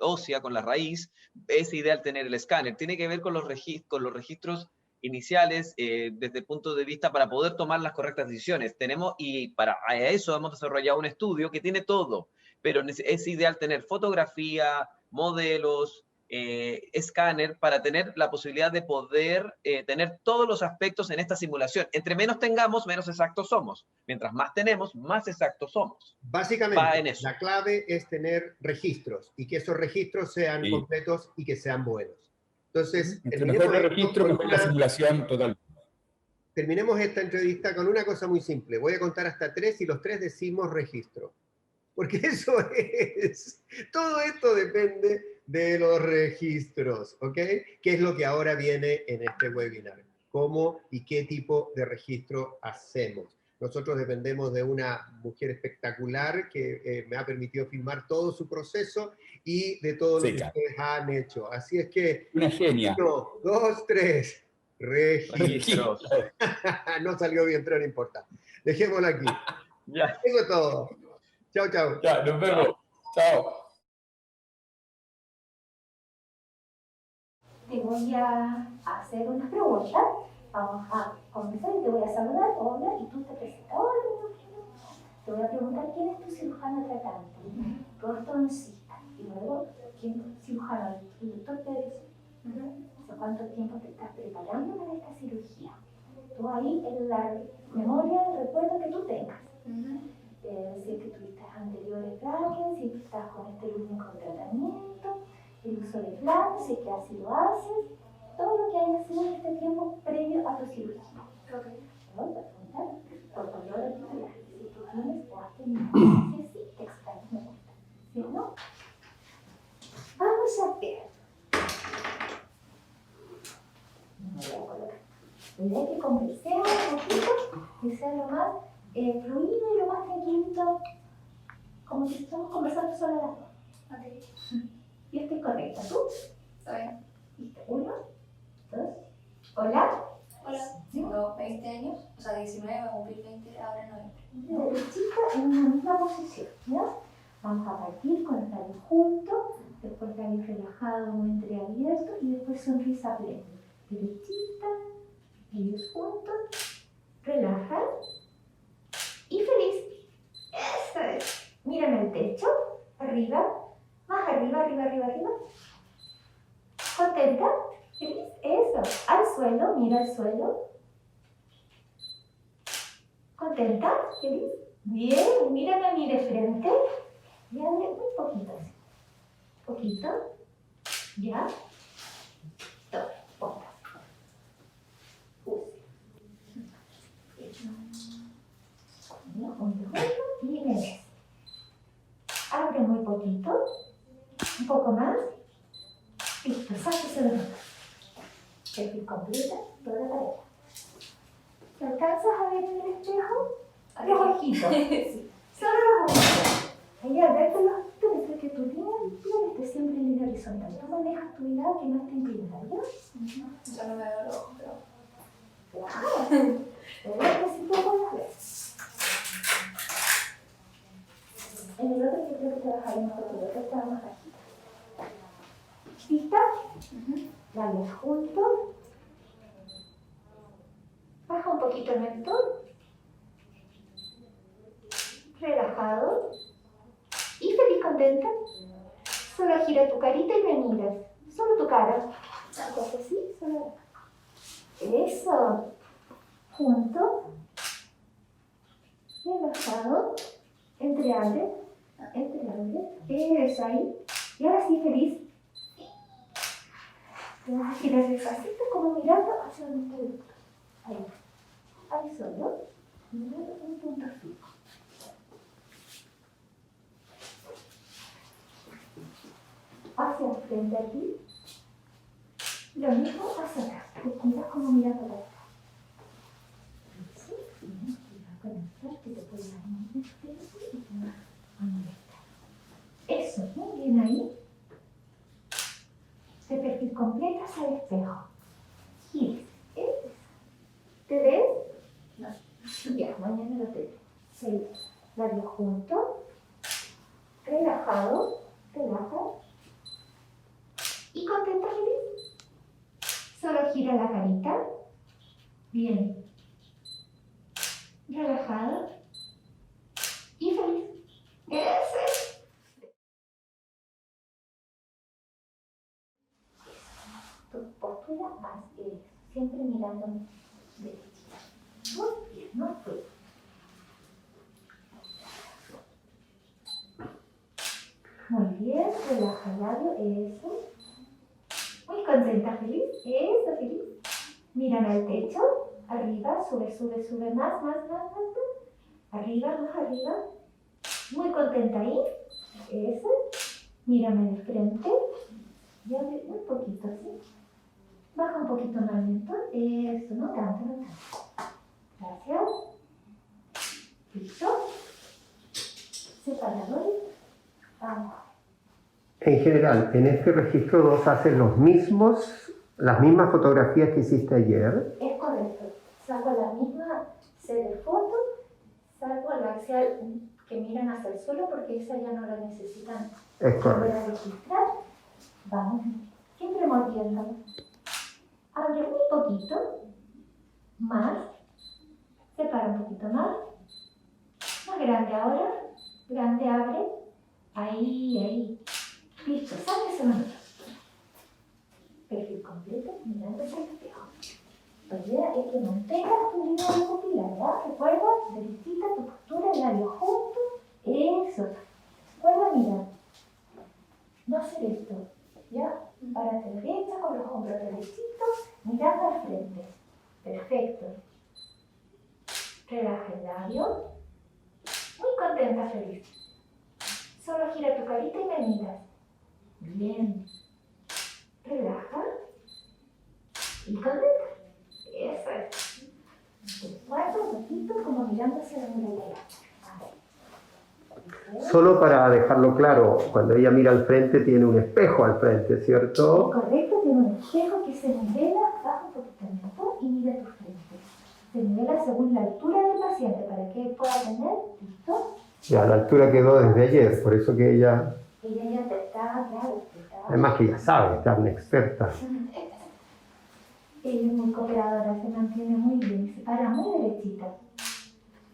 ósea con la raíz, es ideal tener el escáner. Tiene que ver con los registros iniciales desde el punto de vista para poder tomar las correctas decisiones. Y para eso hemos desarrollado un estudio que tiene todo, pero es ideal tener fotografía, modelos, escáner, para tener la posibilidad de poder tener todos los aspectos en esta simulación. Entre menos tengamos, menos exactos somos. Mientras más tenemos, más exactos somos. Básicamente, la clave es tener registros y que esos registros sean completos y que sean buenos. Entonces, entre mejor el registro, mejor la simulación total. Terminemos esta entrevista con una cosa muy simple. Voy a contar hasta 3 y los 3 decimos registro. Porque eso es, todo esto depende de los registros, ¿ok? ¿Qué es lo que ahora viene en este webinar? ¿Cómo y qué tipo de registro hacemos? Nosotros dependemos de una mujer espectacular que me ha permitido filmar todo su proceso y de todo lo que ustedes han hecho. Así es que... Una genia. 1, 2, 3. Registros. No salió bien, pero no importa. Dejémoslo aquí. Ya. Eso es todo. Chao, chao. Ya, nos vemos. Chao. Te voy a hacer unas preguntas. Vamos a comenzar y te voy a saludar. Hola, y tú te presentas. Hola, te voy a preguntar quién es tu cirujano tratante, tu ortodoncista. Y luego ¿quién cirujano? El doctor te dice, ¿hace cuánto tiempo te estás preparando para esta cirugía? Tú ahí en la memoria, el recuerdo que tú tengas. Si es que tuviste anteriores brackets, si estás con este último tratamiento, el uso de plantas, si es que así lo haces, todo lo que hayas sido en este tiempo previo a tu cirugía. ¿No? Por favor, actividad. Si tú tienes o has tenido, si sí, te extraño, me gusta. Si no, vamos a ver. Me voy a colocar. La idea es que conversemos un poquito, que sea lo más fluido y lo más tranquilito, como si estamos conversando solo las dos. Yo estoy correcta, ¿tú? Está bien. ¿Listo? 1, 2, hola. Hola, tengo 20 años, o sea, 19, voy a cumplir 20 ahora en noviembre. Derechita en una misma posición, ¿ya? Vamos a partir con los labios juntos, después labios relajados o entreabiertos y después sonrisa plena. Derechita, labios juntos, relaja y feliz. Eso es. Mírame el techo, arriba, más arriba, arriba, arriba, arriba. ¿Contenta? ¿Feliz? Eso. Al suelo, mira al suelo. ¿Contenta? ¿Feliz? Bien, mírame a mí de frente. Y abre un poquito así. Poquito. Ya. Toma, ponga. Use. Mira, un y me ves. Abre muy poquito. Un poco más. Listo, sáquese de nuevo. Perfil completa, toda la pareja. ¿Te alcanzas a ver en el espejo? Los ojitos. Sí. Solo los ojitos. Ahí al verte los ojitos, desde que tu línea esté siempre en línea horizontal. Tú manejas tu mirada que no esté inclinada, ¿ya? Yo no me veo los ojos, pero... Claro. Pero que sí tú puedes ver. En el otro yo creo que te vas a ir mejor, porque el otro estaba más bajito. ¿Lista? Labios juntos. Baja un poquito el mentón. Relajado. Y feliz, contenta. Solo gira tu carita y me miras. Solo tu cara. Algo así, solo. Eso. Junto. Relajado. Entreabre. Entreabre. Eso ahí. Y ahora sí, feliz. Te vas a girar despacito como mirando hacia donde te gusta. Ahí. Ahí solo. Mirando un punto fijo. Hacia el frente aquí. Lo mismo hacia atrás. Te cuidas como mirando para atrás. Eso. Bien. Cuidado con el frente. Que te puede dar un espejo y te vas a molestar. Eso. Muy bien ahí. De perfil completo hacia el espejo. Gires. ¿Te ves? No. Ya, mañana lo te ves. Sí. Labios juntos. Relajado. Relaja. ¿Y contenta, feliz? Solo gira la carita. Bien. Relajado. Y feliz. Ese. Tu postura más siempre mirando derechita. Muy bien, muy bien. Muy bien, relaja el labio, eso. Muy contenta, feliz, eso, feliz. Mírame al techo, arriba, sube, sube, sube, más. Arriba, más arriba. Muy contenta ahí, eso. Mírame de frente. Y abre un poquito así. Baja un poquito más lento. Eso, no tanto, no tanto. Gracias. Listo. Separadores. Vamos. En general, en este registro 2 haces las mismas fotografías que hiciste ayer. Es correcto. Saco la misma serie de fotos, salvo la axial que miran hacia el suelo porque esa ya no la necesitan. Es Voy correcto. a registrar. Vamos. Siempre moviéndolo. Abre un poquito. Más. Separa un poquito más. Más grande ahora. Grande, abre. Ahí. Listo, sale ese momento. Perfil completo, mirando hacia el espejo. La idea es que mantengas tu línea de pupilar, ¿ya? Recuerda, derechita, tu postura, el labio junto. Eso. Recuerda mirar. No hacer esto, ¿ya? Párate derecha, con los hombros derechitos, mirando al frente. Perfecto. Relaja el labio. Muy contenta, feliz. Solo gira tu carita y me miras. Bien. Relaja. Y contenta. Eso es. Te muerto un poquito como mirando hacia la muralla. Solo para dejarlo claro, cuando ella mira al frente tiene un espejo al frente, ¿cierto? Correcto, tiene un espejo que se nivela, baja un poquito el mentón y mira tu frente. Se nivela según la altura del paciente para que él pueda tener, ¿listo? Ya, la altura quedó desde ayer, por eso que ella, Ella ya te está, claro, además que ya sabe, está una experta. Ella es muy cooperadora, se mantiene muy bien, se para muy derechita.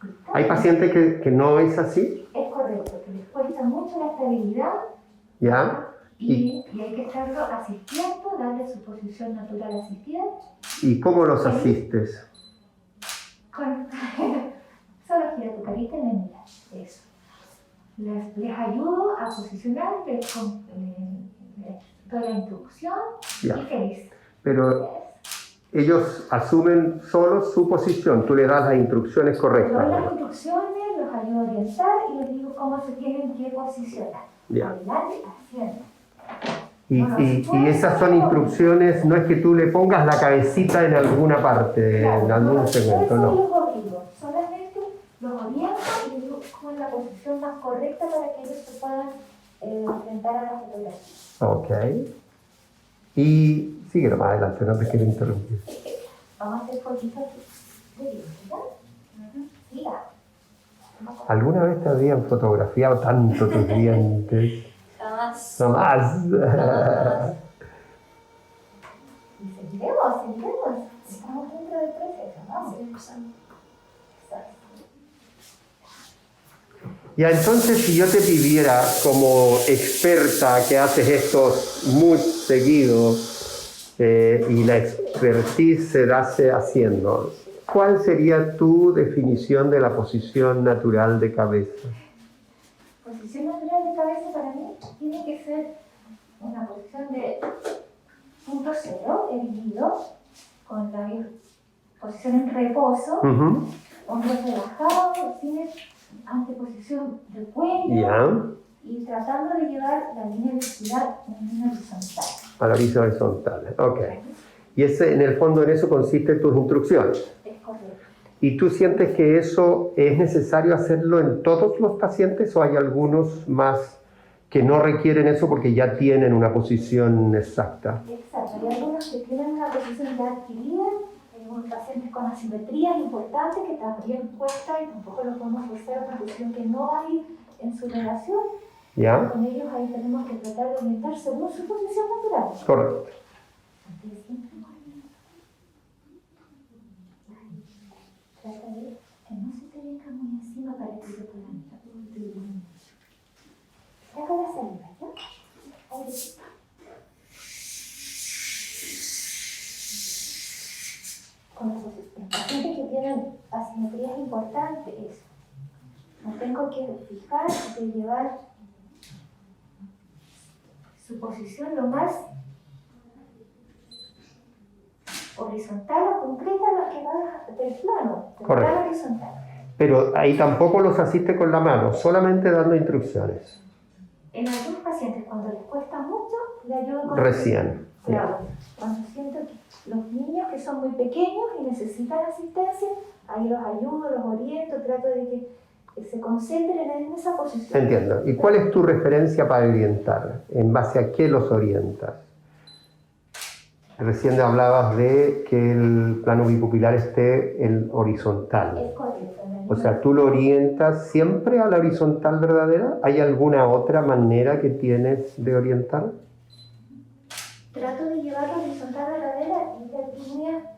¿Listo? Hay pacientes que no es así, Es correcto, que les cuesta mucho la estabilidad. ¿ya? Y hay que estarlo asistiendo, darle su posición natural asistida. ¿Y cómo los asistes? Solo gira tu carita y me miras. Eso. Les ayudo a posicionar, les doy la instrucción Ya. y feliz. Pero ellos asumen solo su posición, tú le das las instrucciones Les correctas. doy las ¿no? instrucciones, los ayudo a orientar y les digo cómo se tienen que posicionar. Ya. Adelante, haciendo. Y esas son instrucciones, no es que tú le pongas la cabecita en alguna parte, en algún segmento, Eso no. los obligo, solamente los oriento y les digo cómo es la posición más correcta para que ellos se puedan enfrentar a la fotografía. Ok. Y sigue nomás adelante, no te quiero interrumpir. Vamos a hacer fotitos de dientes, ¿ya? Mira. ¿Alguna vez te habían fotografiado tanto tus dientes? Jamás. No más. Jamás. Y seguiremos. Estamos dentro del proceso, ¿no? Seguimos usando. Exacto. Ya, entonces, si yo te pidiera como experta que haces esto muy seguido y la expertise se hace haciendo, ¿cuál sería tu definición de la posición natural de cabeza? Posición natural de cabeza para mí tiene que ser una posición de punto cero, erguido, con la posición en reposo, hombros relajados, sin anteposición del cuello Ya, y tratando de llevar la línea visceral en línea horizontal. a la orilla horizontal. Ok. Y en el fondo en eso consisten tus instrucciones. Es correcto. ¿Y tú sientes que eso es necesario hacerlo en todos los pacientes o hay algunos más que no requieren eso porque ya tienen una posición exacta? Exacto. Hay algunos que tienen una posición ya adquirida, hay algunos pacientes con asimetría importante que también cuesta y tampoco los podemos forzar a una posición que no va a ir en su relación. ¿Ya? Con ellos ahí tenemos que tratar de orientar según su posición natural. Correcto. Entonces, siempre trata de que no se te venga muy encima para que te puedan mirar. Saca la saliva, ¿ya? Ahí. Con los pacientes que tienen asimetrías importantes, eso. No tengo que fijar de llevar su posición lo más horizontal o concreta lo que va del plano, del Correcto. plano horizontal. Pero ahí tampoco los asiste con la mano, solamente dando instrucciones. En algunos pacientes, cuando les cuesta mucho, le ayudo con Recién. Claro, cuando siento que los niños que son muy pequeños y necesitan asistencia, ahí los ayudo, los oriento, trato de que se concentren en esa posición. Entiendo. ¿Y cuál es tu referencia para orientar? ¿En base a qué los orientas? Recién hablabas de que el plano bipupilar esté en horizontal. Es correcto. O sea, ¿tú lo orientas siempre a la horizontal verdadera? ¿Hay alguna otra manera que tienes de orientar? Trato de llevar la horizontal verdadera y la línea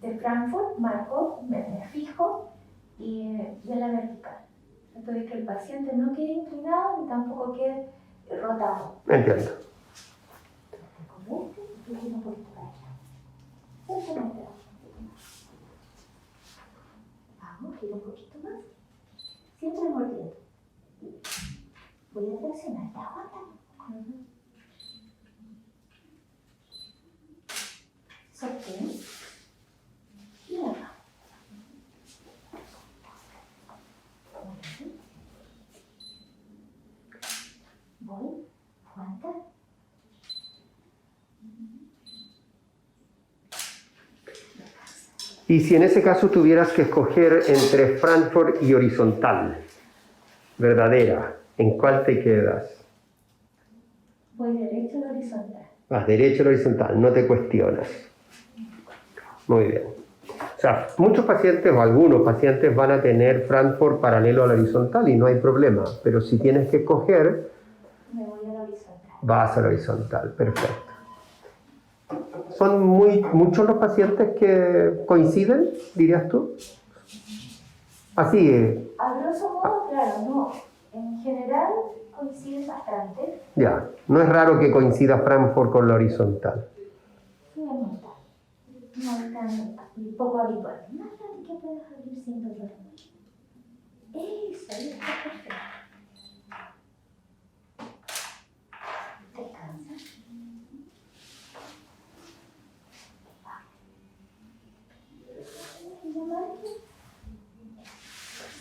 de Frankfurt, marco, me fijo y en la vertical. Trato de que el paciente no quede inclinado ni tampoco quede rotado. Entiendo. Correcto, y gira un poquito para allá. Simplemente vamos, gira un poquito más. Siempre mordiendo. Voy a presionar, te aguanta. Sostén. Y acá. Voy, aguanta. Y si en ese caso tuvieras que escoger entre Frankfurt y horizontal, verdadera, ¿en cuál te quedas? Voy derecho al horizontal. Vas derecho al horizontal, no te cuestionas. Muy bien. O sea, muchos pacientes o algunos pacientes van a tener Frankfurt paralelo al horizontal y no hay problema. Pero si tienes que escoger, Me voy al horizontal. vas al horizontal. Perfecto. ¿Son muchos los pacientes que coinciden, dirías tú? Así es. A grosso modo, claro, no. En general coinciden bastante. Ya. No es raro que coincida Frankfurt con la horizontal. Sí, es mortal. No es tan poco habitual. Más tarde que puedas abrir sin dolor. Eso, ahí está perfecto. Descansa.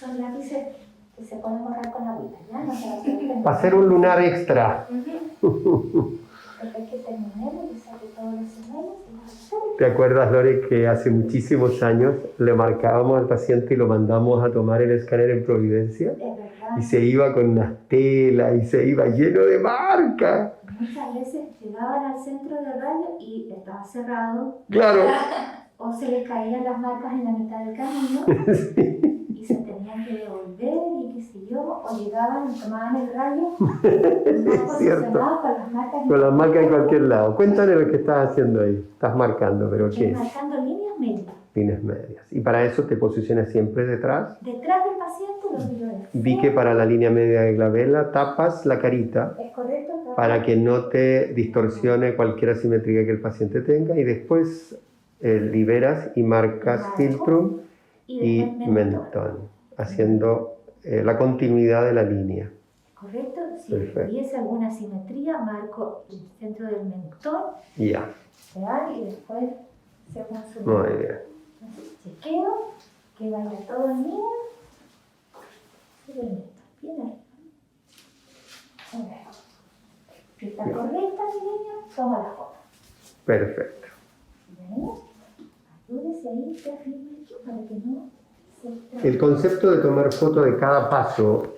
Son lápices que se pueden borrar con agüita, ¿ya? No se va a hacer. Va a ser un lunar extra. Después que terminemos y saque todos los señales y ¿Te acuerdas, Lore, que hace muchísimos años le marcábamos al paciente y lo mandamos a tomar el escáner en Providencia? es verdad. Y se iba con unas telas y se iba lleno de marcas. Muchas veces llegaban al centro de radio y estaba cerrado. Claro. O se les caían las marcas en la mitad del camino Sí. y se tenían que devolver y qué sé yo, o llegaban y tomaban el radio posicionados con las marcas Con las marcas en cualquier lado. Cuéntame lo que estás haciendo ahí. Estás marcando, ¿pero qué es? marcando líneas medias. Líneas medias. Y para eso te posicionas siempre detrás. Detrás del paciente los miro de Vi frente. que para la línea media de glabela tapas la carita Es correcto. para que no te distorsione cualquier asimetría que el paciente tenga y después liberas y marcas Marco. filtrum y después mentón, haciendo la continuidad de la línea. Correcto. Si Perfecto. hubiese alguna simetría, marco el centro del mentón Ya, real y después según su muy bien. Entonces, chequeo que vaya todo en línea. Sube el mentón, bien arriba. Muy bien. Si está correcta mi línea, toma la foto. Perfecto. ¿Bien? Ayúdese ahí, que afirme aquí para que no se extrañe. El concepto de tomar foto de cada paso,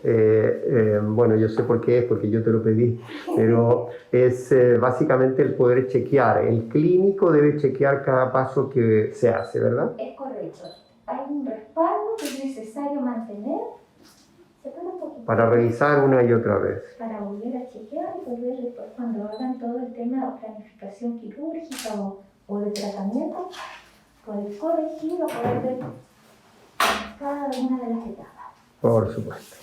bueno, yo sé por qué es, porque yo te lo pedí, pero es básicamente el poder chequear. El clínico debe chequear cada paso que se hace, ¿verdad? Es correcto. Hay un respaldo que es necesario mantener. Se pone un poquito. Para revisar una y otra vez. Para volver a chequear y volver después cuando hagan todo el tema de planificación quirúrgica o de tratamiento, poder corregir o poder ver cada una de las etapas. Por supuesto.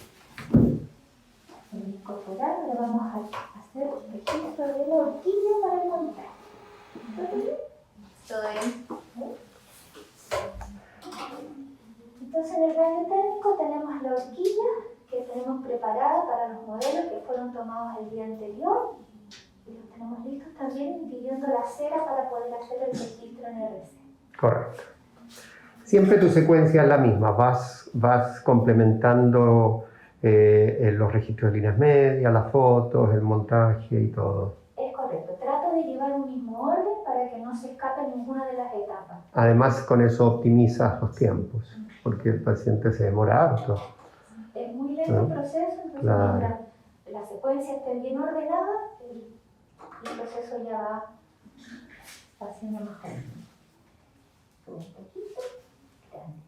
Para incorporar, le vamos a hacer registro de la horquilla para el montaje. ¿Todo bien? Todo bien. Entonces en el radio técnico tenemos la horquilla que tenemos preparada para los modelos que fueron tomados el día anterior y los tenemos listos también pidiendo la cera para poder hacer el registro en RC. Correcto. Siempre tu secuencia es la misma, vas complementando los registros de líneas medias, las fotos, el montaje y todo. Es correcto, trato de llevar un mismo orden para que no se escape ninguna de las etapas. Además, con eso optimizas los tiempos, porque el paciente se demora harto. Es muy lento el proceso, entonces Claro. mientras la secuencia esté bien ordenada, el proceso ya va siendo mejor. Un poquito, grande.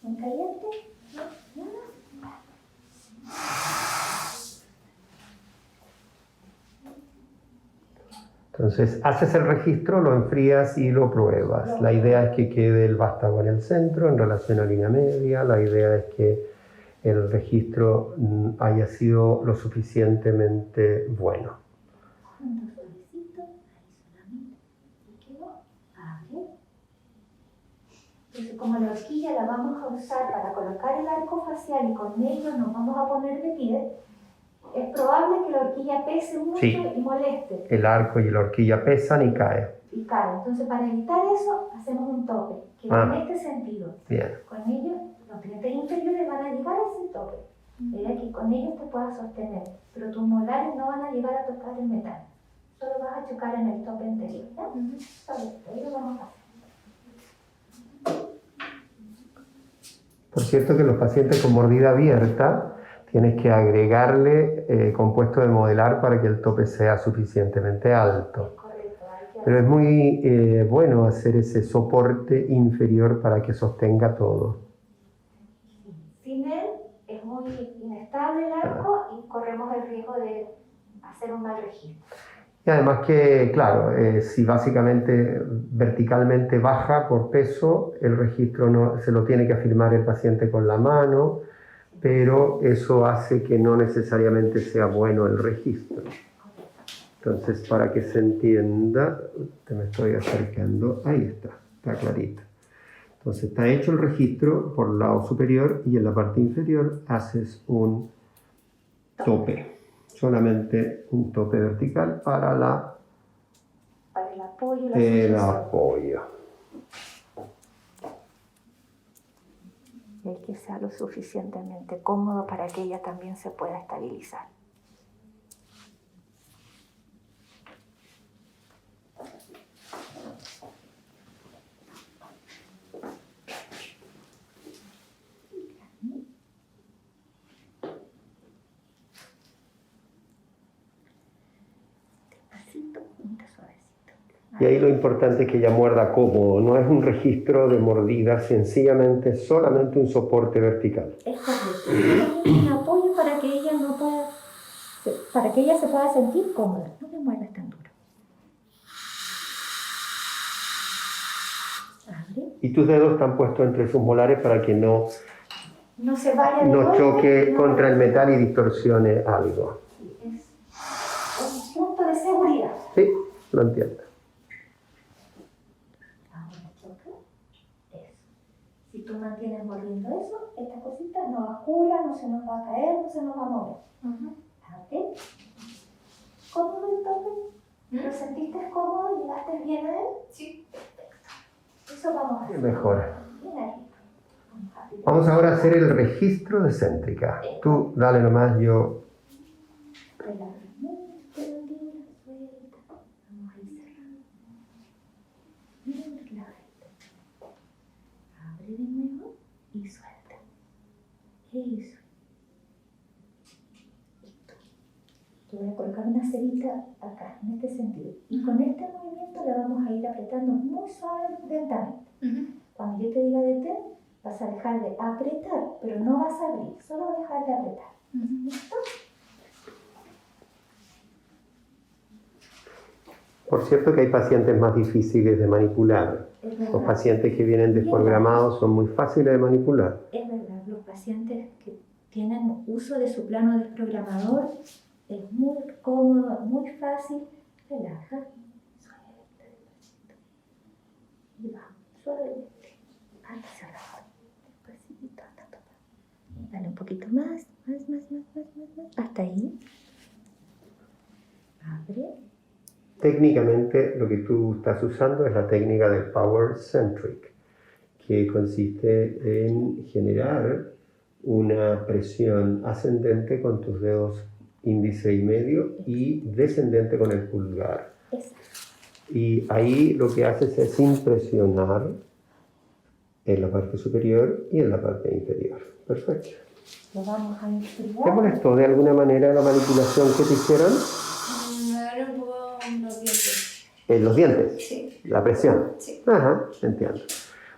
¿En caliente? ¿No? ¿Nada? Entonces, haces el registro, lo enfrías y lo pruebas. La idea es que quede el vástago en el centro en relación a línea media. La idea es que el registro haya sido lo suficientemente bueno. Entonces, como la horquilla la vamos a usar para colocar el arco facial y con ello nos vamos a poner de pie, es probable que la horquilla pese mucho y moleste. El arco y la horquilla pesan y caen. Y cae. Entonces, para evitar eso, hacemos un tope, que va en este sentido. Bien. Con ello, los dientes inferiores van a llegar a ese tope. Era que con ellos te puedas sostener, pero tus molares no van a llegar a tocar el metal. Solo vas a chocar en el tope anterior. ¿Ya? Solo esto, ahí lo vamos a hacer. Por cierto que los pacientes con mordida abierta tienes que agregarle compuesto de modelar para que el tope sea suficientemente alto. Correcto, pero es muy bueno hacer ese soporte inferior para que sostenga todo. Sin él es muy inestable el arco y corremos el riesgo de hacer un mal registro. Y además que, claro, si básicamente verticalmente baja por peso, el registro no, se lo tiene que afirmar el paciente con la mano, pero eso hace que no necesariamente sea bueno el registro. Entonces, para que se entienda, te me estoy acercando, ahí está clarito. Entonces, está hecho el registro por el lado superior y en la parte inferior haces un tope. Solamente un tope vertical para el apoyo. El apoyo. Y que sea lo suficientemente cómodo para que ella también se pueda estabilizar. Y ahí lo importante es que ella muerda cómodo, no es un registro de mordida, sencillamente solamente un soporte vertical. Es correcto. Un apoyo para que ella no pueda, para que ella se pueda sentir cómoda. No me muevas tan duro. Abre. Y tus dedos están puestos entre sus molares para que no se vaya de no choque no contra el metal y distorsione algo. Es un punto de seguridad. Sí, lo entiendo. Si tú mantienes mordiendo eso, esta cosita no bascula, no se nos va a caer, no se nos va a mover. ¿Ok? ¿Cómodo el tope? ¿Lo sentiste cómodo? ¿Llegaste bien a él? Sí. Perfecto. Eso vamos a hacer. Mejor. Bien ahí. Vamos ahora a hacer el registro de céntrica. Tú dale nomás, yo... Relájate, suelta. Vamos a ir cerrando. Bien, relájate. Abre de nuevo y suelta. Eso. Listo. Te voy a colocar una cerita acá, en este sentido. Y con este movimiento la vamos a ir apretando muy suave, lentamente. Cuando yo te diga detén, vas a dejar de apretar, pero no vas a abrir, solo dejar de apretar. ¿Listo? Por cierto que hay pacientes más difíciles de manipular. Los pacientes que vienen desprogramados son muy fáciles de manipular. Es verdad, los pacientes que tienen uso de su plano desprogramador es muy cómodo, muy fácil. Relaja, suelta, despacito. Y vamos, suavemente. Hasta cerrado. Despacito, hasta tomar. Dale un poquito más. Hasta ahí. Abre. Técnicamente lo que tú estás usando es la técnica del Power Centric, que consiste en generar una presión ascendente con tus dedos índice y medio y descendente con el pulgar. Y ahí lo que haces es impresionar en la parte superior y en la parte inferior. Perfecto. Lo vamos a enfriar. ¿Te molestó de alguna manera la manipulación que te hicieron? Me duele un poco los dientes. ¿Los dientes? Sí. ¿La presión? Sí. Ajá, entiendo.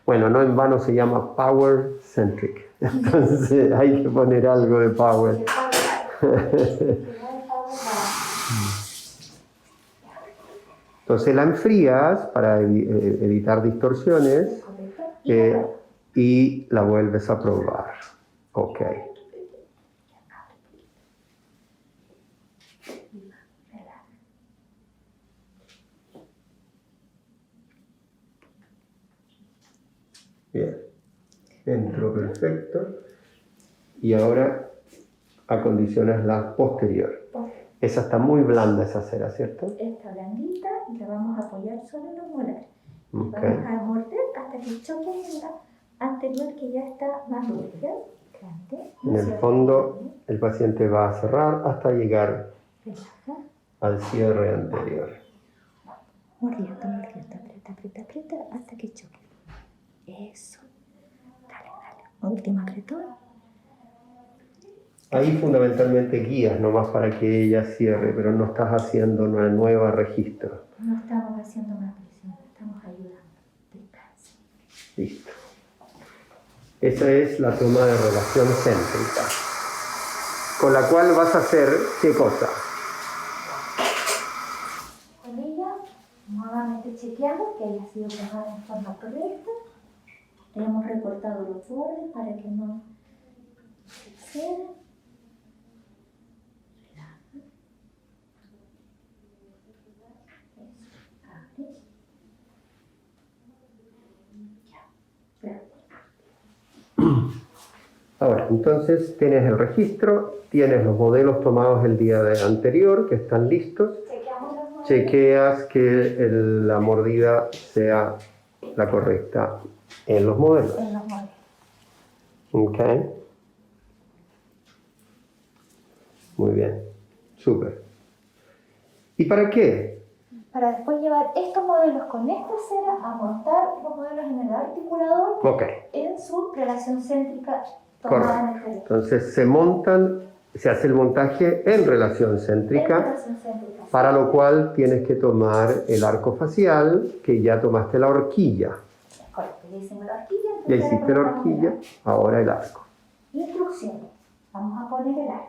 Bueno, no en vano se llama Power Centric. Entonces hay que poner algo de power. Entonces la enfrías para evitar distorsiones Correcto. y la vuelves a probar. Ok. Bien. Entró perfecto. Y ahora acondicionas la posterior. Esa está muy blanda, esa cera, ¿cierto? Está blandita y la vamos a apoyar solo en los molares. Ok. Vamos a morder hasta que choque en la anterior que ya está más dura, grande. En el fondo, el paciente va a cerrar hasta llegar Relaja. al cierre anterior. Mordiendo, aprieta, hasta que choque. Eso. Dale. Último apretón. Ahí fundamentalmente guías nomás para que ella cierre, pero no estás haciendo una nueva registro. No estamos haciendo más presión, estamos ayudando. Descansa. Listo. Esa es la toma de relación céntrica, con la cual vas a hacer, ¿qué cosa? Con ella, nuevamente chequeamos que haya sido tomada en forma correcta. Le hemos recortado los bordes para que no se exceda. Ahora, entonces tienes el registro, tienes los modelos tomados el día anterior que están listos. Chequeamos los bordes. Chequeas que la mordida sea la correcta en los modelos. En los moldes. Ok. Muy bien. Súper. ¿Y para qué? Para después llevar estos modelos con esta cera a montar los modelos en el articulador Ok. en su relación céntrica tomada en el Correcto. teléfono. Entonces se hace el montaje en relación En céntrica, relación céntrica. para lo cual tienes que tomar el arco facial, que ya tomaste la horquilla. Correcto, ya hicimos la horquilla. Ya entonces hiciste la ahora vamos a horquilla, ahora el arco. Instrucciones. Vamos a poner el arco.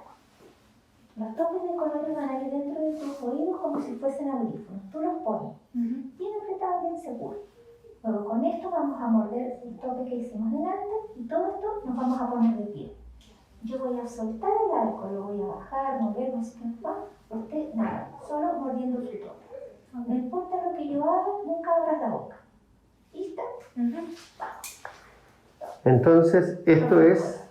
Los topes de colores van a ir dentro de tus oídos como si fuesen audífonos. Tú los pones bien apretados, bien seguros. Luego con esto vamos a morder el tope que hicimos delante y todo esto nos vamos a poner de pie. Yo voy a soltar el arco, lo voy a bajar, mover, no sé qué más. Usted nada, solo mordiendo su tope. No importa lo que yo haga, nunca abras la boca. ¿Lista? Entonces, esto es,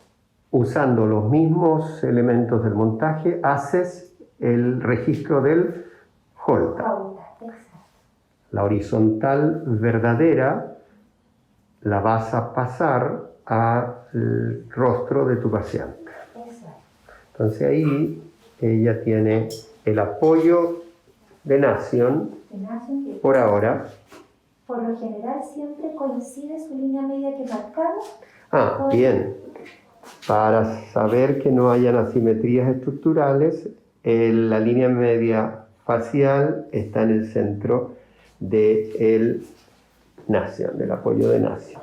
usando los mismos elementos del montaje, haces el registro del Holter. Pauta, exacto. La horizontal verdadera la vas a pasar al rostro de tu paciente. Eso es. Entonces ahí ella tiene el apoyo de nación Ignacio, que por ahora. por lo general siempre coincide su línea media que marcamos. Ah, bien. Para saber que no hayan asimetrías estructurales, la línea media facial está en el centro del nación, del apoyo de nación.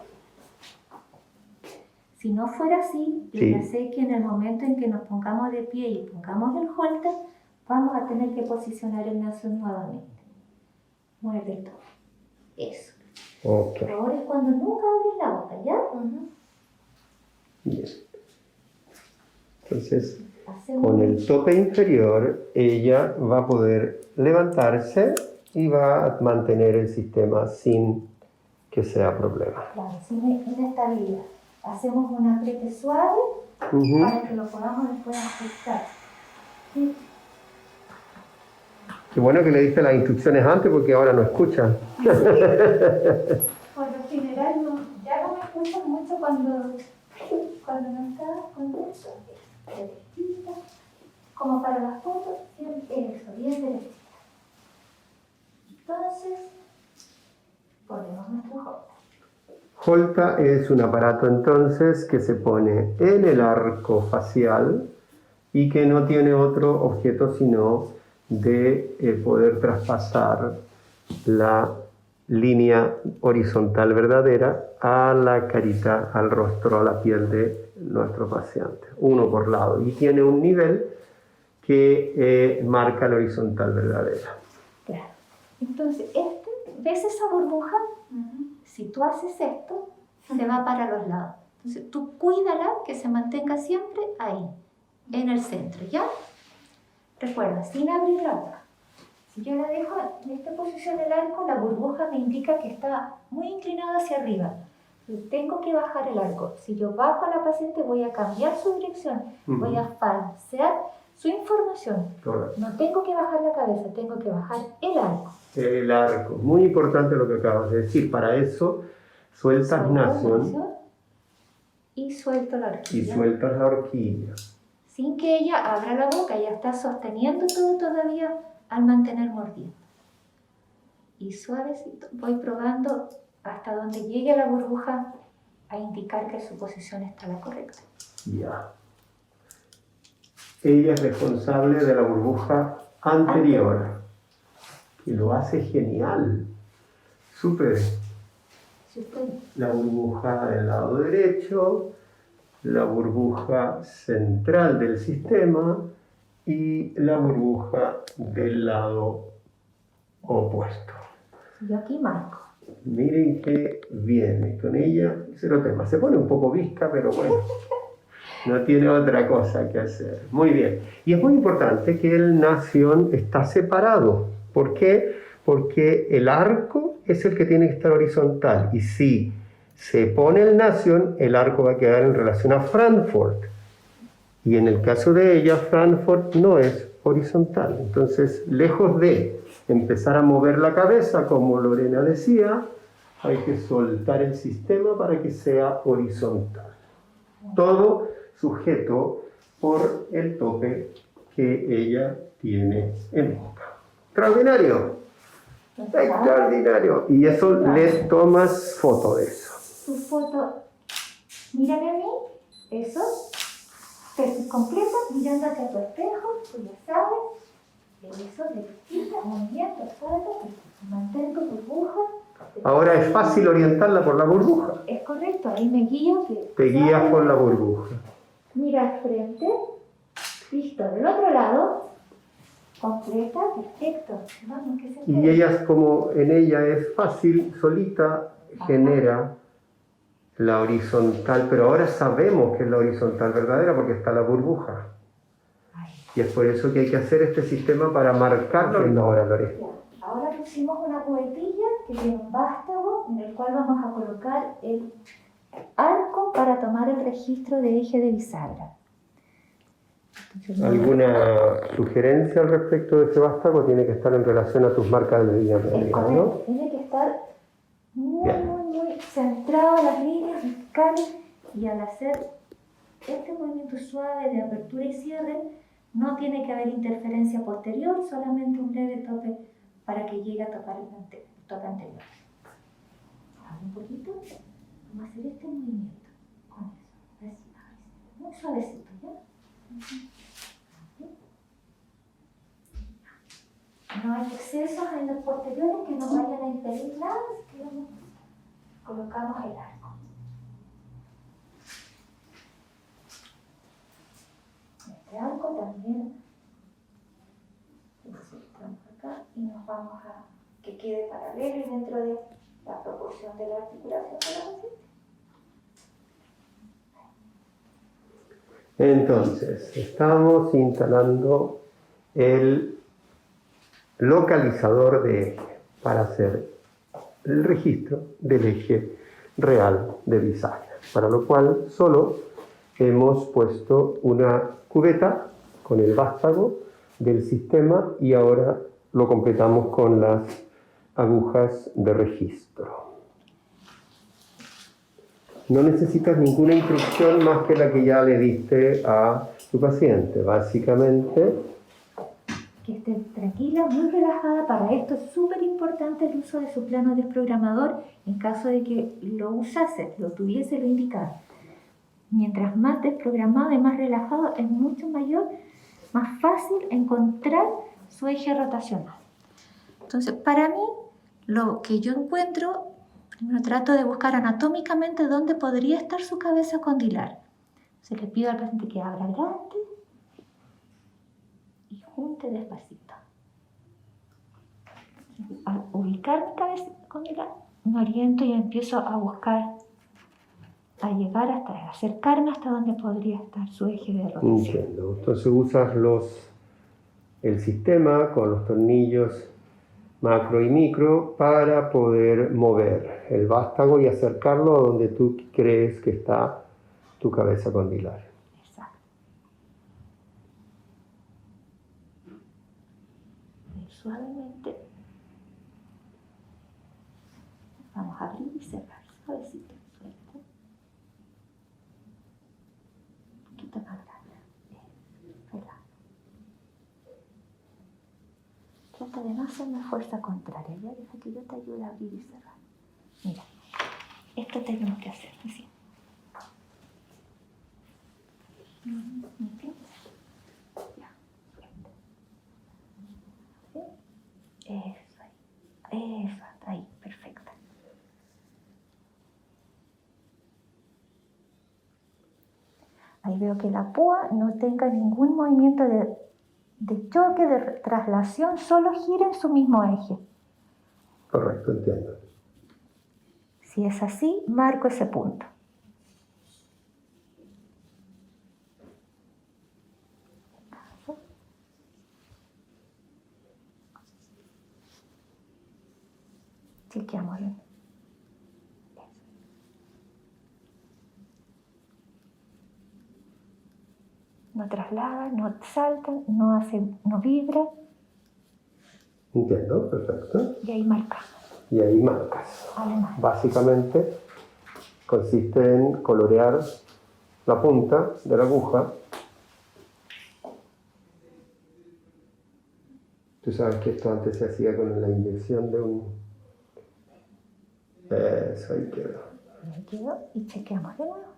Si no fuera así, yo Sí. ya sé que en el momento en que nos pongamos de pie y pongamos el holter, vamos a tener que posicionar el naso nuevamente. Muerde todo. Eso. Ok, Ahora es cuando nunca abres la boca, ¿ya? bien. Entonces, Hacemos con el tope inferior, ella va a poder levantarse y va a mantener el sistema sin que sea problema. claro, sin inestabilidad. Hacemos un apriete suave Ujú. para que lo podamos después ajustar. ¿Sí? Qué bueno que le diste las instrucciones antes porque ahora no escucha. Por lo general ya no me escuchan mucho cuando no está con eso. Derechita. Como para las fotos, siempre eso, bien derechita. Entonces, ponemos nuestro holter. Holta es un aparato entonces que se pone en el arco facial y que no tiene otro objeto sino de poder traspasar la línea horizontal verdadera a la carita, al rostro, a la piel de nuestro paciente, uno por lado, y tiene un nivel que marca la horizontal verdadera. Claro. Entonces, Entonces, ¿ves esa burbuja? Si tú haces esto, se va para los lados. Entonces, tú cuídala que se mantenga siempre ahí, en el centro, ¿ya? Recuerda, sin abrir la boca. Si yo la dejo en esta posición del arco, la burbuja me indica que está muy inclinada hacia arriba. Tengo que bajar el arco. Si yo bajo a la paciente, voy a cambiar su dirección, voy a falsear su información. Correcto. No tengo que bajar la cabeza, tengo que bajar el arco. El arco. Muy importante lo que acabas de decir. Para eso, sueltas nación y suelto la horquilla. y sueltas la horquilla. Sin que ella abra la boca, ella está sosteniendo todo todavía al mantener mordiendo. Y suavecito voy probando hasta donde llegue la burbuja a indicar que su posición está la correcta. Ya. Ella es responsable de la burbuja anterior. Y lo hace genial. Súper. Si usted... La burbuja del lado derecho, la burbuja central del sistema y la burbuja del lado opuesto. Yo aquí marco. Miren que viene con ella, cero tema. Se pone un poco visca, pero bueno, no tiene otra cosa que hacer. Muy bien. Y es muy importante que el nación está separado. ¿Por qué? Porque el arco es el que tiene que estar horizontal. Y si se pone el nación, el arco va a quedar en relación a Frankfurt. Y en el caso de ella, Frankfurt no es horizontal. Entonces, lejos de empezar a mover la cabeza, como Lorena decía, hay que soltar el sistema para que sea horizontal. Todo sujeto por el tope que ella tiene en boca. ¡Extraordinario! ¡Extraordinario! Y eso les tomas foto de eso. Tu foto, mírame a mí, eso, tesis completa, mirándote a tu espejo, tú ya sabes, eso, de distintos movimientos, ¿sabes? Mantén tu burbuja. Ahora es fácil orientarla por la burbuja. Es correcto, ahí me guío. Te guías por la burbuja. Mira al frente, listo, del otro lado, completa, perfecto. Vamos, que se Y ella, como en ella es fácil, solita genera la horizontal, pero ahora sabemos que es la horizontal verdadera porque está la burbuja. Y es por eso que hay que hacer este sistema para marcarlo. Ahora, Lorena. Ahora pusimos una cubetilla que tiene un vástago en el cual vamos a colocar el arco para tomar el registro de eje de bisagra. Entonces, ¿Alguna sugerencia al respecto de ese vástago? Tiene que estar en relación a tus marcas de línea médica, ¿no? Tiene que estar muy centrado en las líneas verticales, y al hacer este movimiento suave de apertura y cierre no tiene que haber interferencia posterior, solamente un leve tope para que llegue a tocar el tope anterior. Ahora un poquito, vamos a hacer este movimiento con eso, muy suavecito, ¿ya? No hay excesos en los posteriores que nos vayan a impedir nada, que colocamos el arco. Este arco también insertamos acá y nos vamos a que quede paralelo y dentro de la proporción de la articulación de la paciente. Entonces, estamos instalando el localizador de eje para hacer el registro del eje real de bisagra, para lo cual solo hemos puesto una cubeta con el vástago del sistema y ahora lo completamos con las agujas de registro. No necesitas ninguna instrucción más que la que ya le diste a tu paciente. Básicamente, que esté tranquila, muy relajada. Para esto es súper importante el uso de su plano desprogramador en caso de que lo usase, lo tuviese lo indicado. Mientras más desprogramado y más relajado, es mucho mayor, más fácil encontrar su eje rotacional. Entonces, para mí, lo que yo encuentro, primero trato de buscar anatómicamente dónde podría estar su cabeza condilar. Se le pido al paciente que abra grande y junte despacito. ubicar mi cabeza condilar, me oriento y empiezo a buscar, a llegar hasta, acercarme hasta donde podría estar su eje de rotación. Entiendo. Entonces usas el sistema con los tornillos macro y micro para poder mover el vástago y acercarlo a donde tú crees que está tu cabeza condilar. Exacto. Y suavemente vamos a abrir y cerrar, suavecito, suelto. Un poquito más grande. Relaja. Trata de no hacerme fuerza contraria, ya deja que yo te ayude a abrir y cerrar. Mira, esto tenemos que hacer así. ¿Me entiendes? Ya, suelta. ¿Sí? Eso, ahí, perfecto. Ahí veo que la púa no tenga ningún movimiento de choque, de traslación, solo gira en su mismo eje. Correcto, entiendo. Si es así, marco ese punto. Chequeamos bien. No traslada, no salta, no vibra. Entiendo, perfecto. Y ahí marcamos. Y ahí marcas. Alemán. Básicamente consiste en colorear la punta de la aguja. Tú sabes que esto antes se hacía con la inyección de un... Eso, ahí quedó. Ahí quedó y chequeamos de nuevo.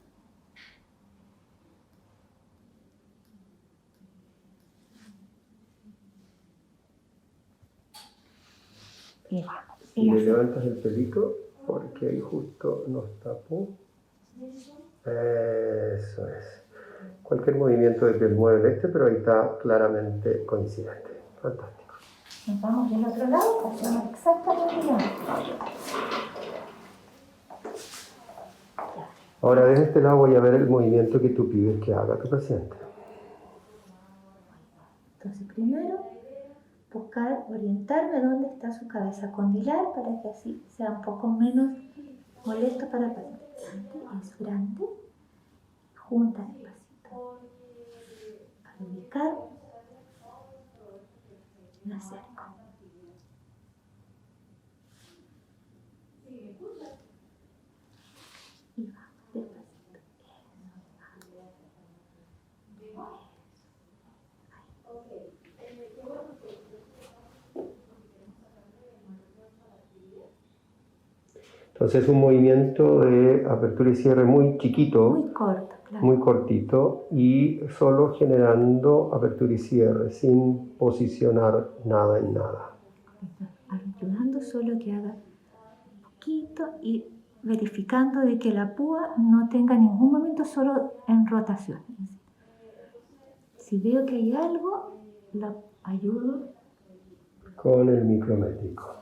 Y vamos. Y le levantas el pelito porque ahí justo nos tapó. Eso es. Cualquier movimiento de piel mueve pero ahí está claramente coincidente. Fantástico. Nos vamos del otro lado, hacemos exactamente lo mismo. Ahora desde este lado voy a ver el movimiento que tú pides que haga tu paciente. Entonces primero buscar orientarme dónde está su cabeza condilar para que así sea un poco menos molesto para el paciente. Es grande, junta despacito. Para ubicar, me acerco. Y vamos despacito. Entonces es un movimiento de apertura y cierre muy chiquito, Muy corto, claro. muy cortito y solo generando apertura y cierre sin posicionar nada en nada. Ayudando solo que haga poquito y verificando de que la púa no tenga ningún movimiento solo en rotación. Si veo que hay algo, la ayudo Con el micrométrico.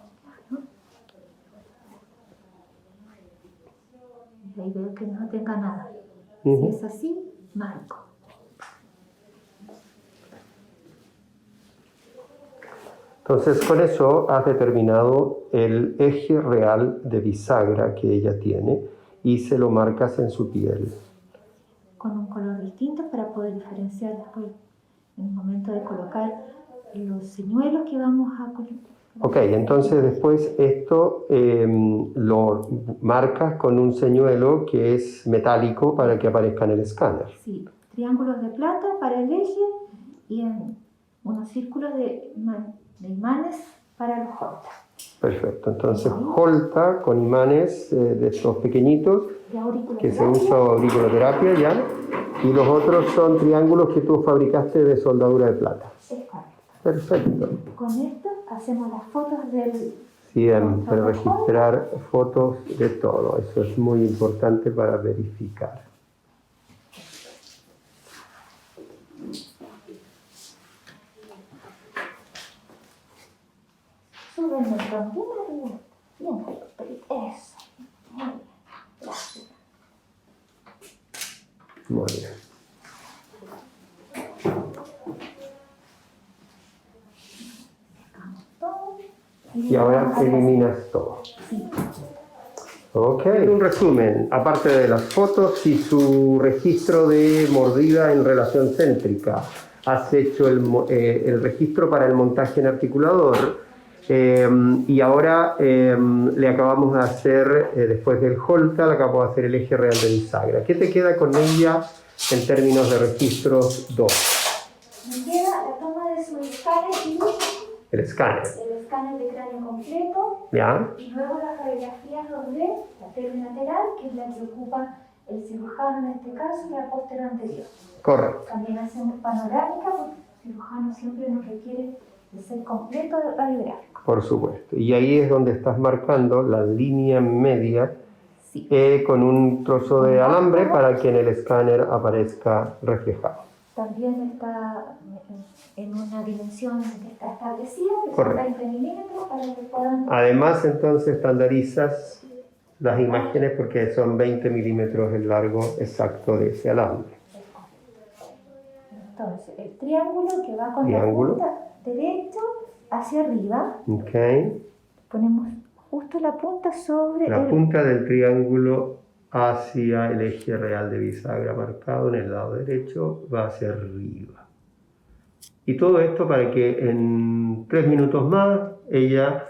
y ahí veo que no tenga nada. Si es así, marco. Entonces con eso has determinado el eje real de bisagra que ella tiene y se lo marcas en su piel. Con un color distinto para poder diferenciar después en el momento de colocar los señuelos que vamos a colocar. Ok, entonces después esto lo marcas con un señuelo que es metálico para que aparezca en el escáner. Sí, triángulos de plata para el eje y en unos círculos de imanes para los holter. Perfecto, entonces holta con imanes de estos pequeñitos que se usa auriculoterapia ya, y los otros son triángulos que tú fabricaste de soldadura de plata. Es correcto. Perfecto. Con esto hacemos las fotos del... Siempre registrar fotos de todo, eso es muy importante para verificar. Suben el tronco arriba. Bien, eso. Muy bien. Gracias. Muy bien. Y ahora eliminas todo. Ok, un resumen, aparte de las fotos y su registro de mordida en relación céntrica, has hecho el registro para el montaje en articulador y ahora le acabamos de hacer, después del Holta, le acabamos de hacer el eje real de bisagra. ¿Qué te queda con ella en términos de registros 2? Me queda la toma de su escáner y El escáner. el escáner de cráneo completo. ¿Ya? Y luego las radiografías 2D, la lateral, que es la que ocupa el cirujano en este caso, y la póster anterior. Correcto. También hacemos panorámica, porque el cirujano siempre nos requiere de ser completo radiográfico. Por supuesto. Y ahí es donde estás marcando la línea media Sí. con un trozo de alambre para que en el escáner aparezca reflejado. También está en una dimensión que está establecida, que Correcto. son 20 milímetros, para que puedan... Además, entonces, estandarizas las imágenes porque son 20 milímetros el largo exacto de ese alambre. Entonces, el triángulo que va con Triángulo. la punta derecha hacia arriba, Ok. ponemos justo la punta sobre La el... punta del triángulo hacia el eje real de bisagra marcado en el lado derecho va hacia arriba. Y todo esto para que en 3 minutos más ella...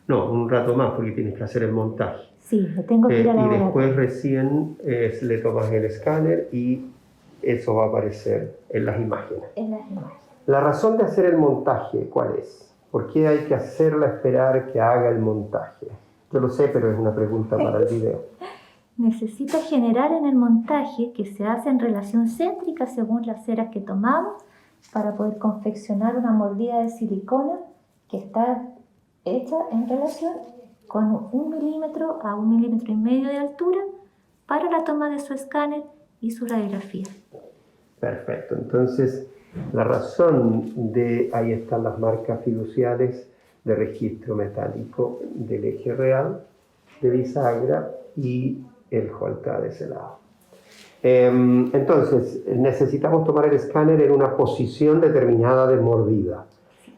No, un rato más porque tienes que hacer el montaje. Sí, me tengo que ir a la Y hora. después recién le tomas el escáner y eso va a aparecer en las imágenes. En las imágenes. La razón de hacer el montaje, ¿cuál es? ¿Por qué hay que hacerla esperar que haga el montaje? Yo lo sé, pero es una pregunta para el video. Necesito generar en el montaje que se hace en relación céntrica según las ceras que tomamos para poder confeccionar una mordida de silicona que está hecha en relación con 1 milímetro a 1,5 milímetros de altura para la toma de su escáner y su radiografía. Perfecto. Entonces, la razón de... Ahí están las marcas fiduciales de registro metálico del eje real de bisagra y el Holta de ese lado. Entonces, necesitamos tomar el escáner en una posición determinada de mordida.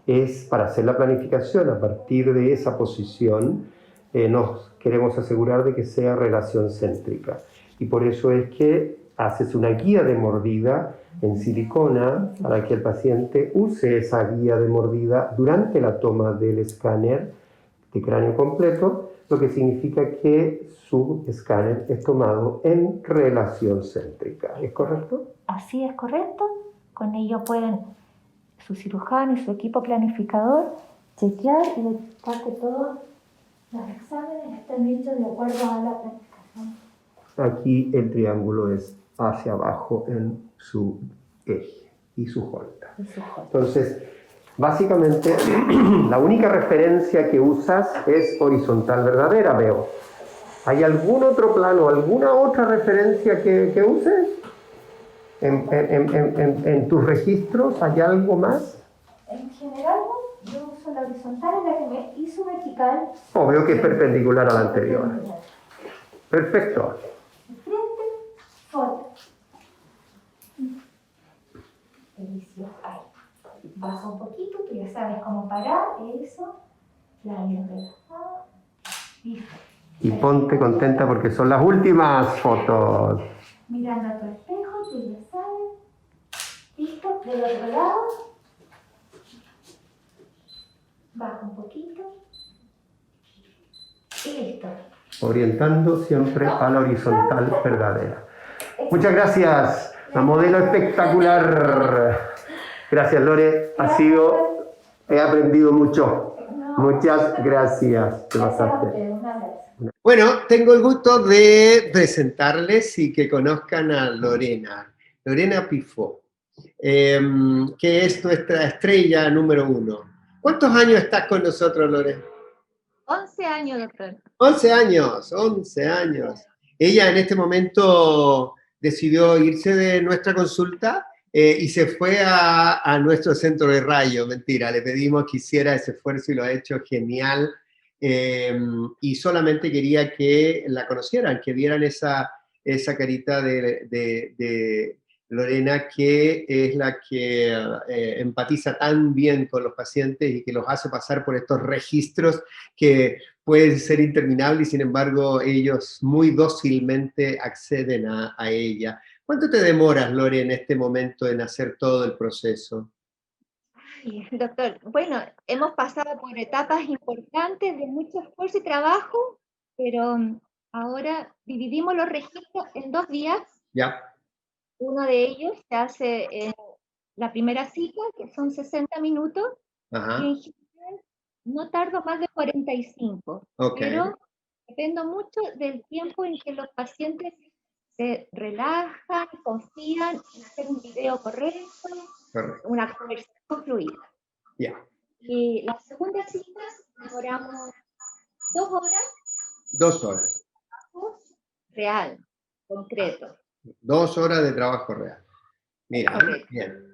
Es para hacer la planificación, a partir de esa posición nos queremos asegurar de que sea relación céntrica. Y por eso es que haces una guía de mordida en silicona para que el paciente use esa guía de mordida durante la toma del escáner de cráneo completo, lo que significa que su escáner es tomado en relación céntrica. ¿Es correcto? Así es correcto. Con ello pueden su cirujano y su equipo planificador chequear y verificar que todos los exámenes estén hechos de acuerdo a la planificación. Aquí el triángulo es hacia abajo en su eje y su Holta. Entonces, básicamente, la única referencia que usas es horizontal verdadera, veo. ¿Hay algún otro plano, alguna otra referencia que uses? ¿En tus registros hay algo más? En general, yo uso la horizontal en la que me hizo vertical. Oh, veo que es perpendicular a la anterior. Perfecto. Frente, foto. Delicioso. Ahí. Baja un poquito, tú ya sabes cómo parar. Eso. La relajada. Listo. Y ponte contenta porque son las últimas fotos. Mirando a tu espejo, tú ya sabes. Listo. Del otro lado. Baja un poquito. Y listo. Orientando siempre a la horizontal verdadera. Muchas gracias. La modelo espectacular. Gracias, Lore. He aprendido mucho. Muchas gracias. Te pasaste. Bueno, tengo el gusto de presentarles y que conozcan a Lorena. Lorena Pifó, que es nuestra estrella número 1. ¿Cuántos años estás con nosotros, Lorena? 11 años, doctor. 11 años, 11 años. Ella en este momento decidió irse de nuestra consulta y se fue a nuestro centro de rayo. Mentira, le pedimos que hiciera ese esfuerzo y lo ha hecho genial. y solamente quería que la conocieran, que vieran esa carita de Lorena, que es la que empatiza tan bien con los pacientes y que los hace pasar por estos registros que pueden ser interminables y sin embargo ellos muy dócilmente acceden a ella. ¿Cuánto te demoras, Lore, en este momento en hacer todo el proceso? Ay, doctor, bueno, hemos pasado por etapas importantes de mucho esfuerzo y trabajo, pero ahora dividimos los registros en 2 días. Ya. Uno de ellos se hace en la primera cita, que son 60 minutos, Ajá. y en general no tardo más de 45, Ok. pero dependo mucho del tiempo en que los pacientes se relajan, confían en hacer un video correcto, Correcto. una conversación fluida. Ya. Y la segunda cita demoramos 2 horas. 2 horas. Real, concreto. 2 horas de trabajo real. Mira, Correcto. bien.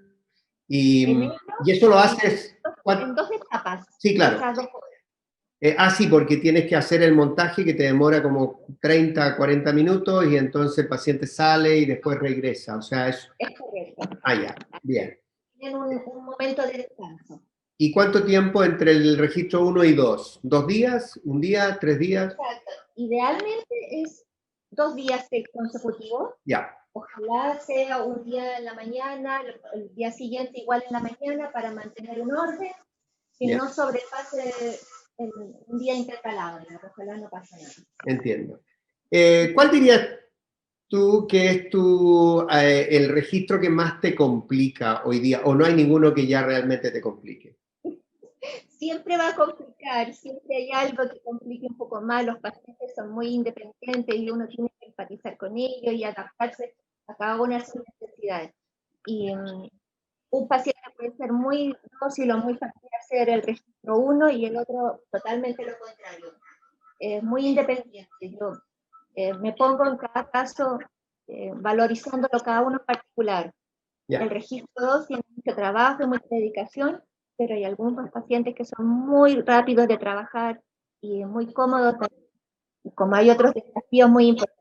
Y eso lo haces... En 2 etapas. Sí, claro. Esas 2 horas. Sí, porque tienes que hacer el montaje que te demora como 30, 40 minutos y entonces el paciente sale y después regresa. O sea, es... Es correcto. Ya, bien. Tienen un momento de descanso. ¿Y cuánto tiempo entre el registro 1 y 2? ¿2 días? ¿1 día? ¿3 días? Exacto. Idealmente es 2 días consecutivos. Ya. Ojalá sea un día en la mañana, el día siguiente igual en la mañana para mantener un orden, que no sobrepase un día intercalado. Ojalá no pase nada. Entiendo. ¿Cuál dirías tú que es el registro que más te complica hoy día? ¿O no hay ninguno que ya realmente te complique? Siempre va a complicar, siempre hay algo que complique un poco más. Los pacientes son muy independientes y uno tiene que empatizar con ellos y adaptarse a cada una de sus necesidades. Y un paciente puede ser muy dócil o muy fácil hacer el registro 1 y el otro totalmente lo contrario. Es muy independiente. Yo me pongo en cada caso valorizándolo cada uno en particular. El registro 2 tiene mucho trabajo y mucha dedicación, pero hay algunos pacientes que son muy rápidos de trabajar y muy cómodos, y como hay otros desafíos muy importantes.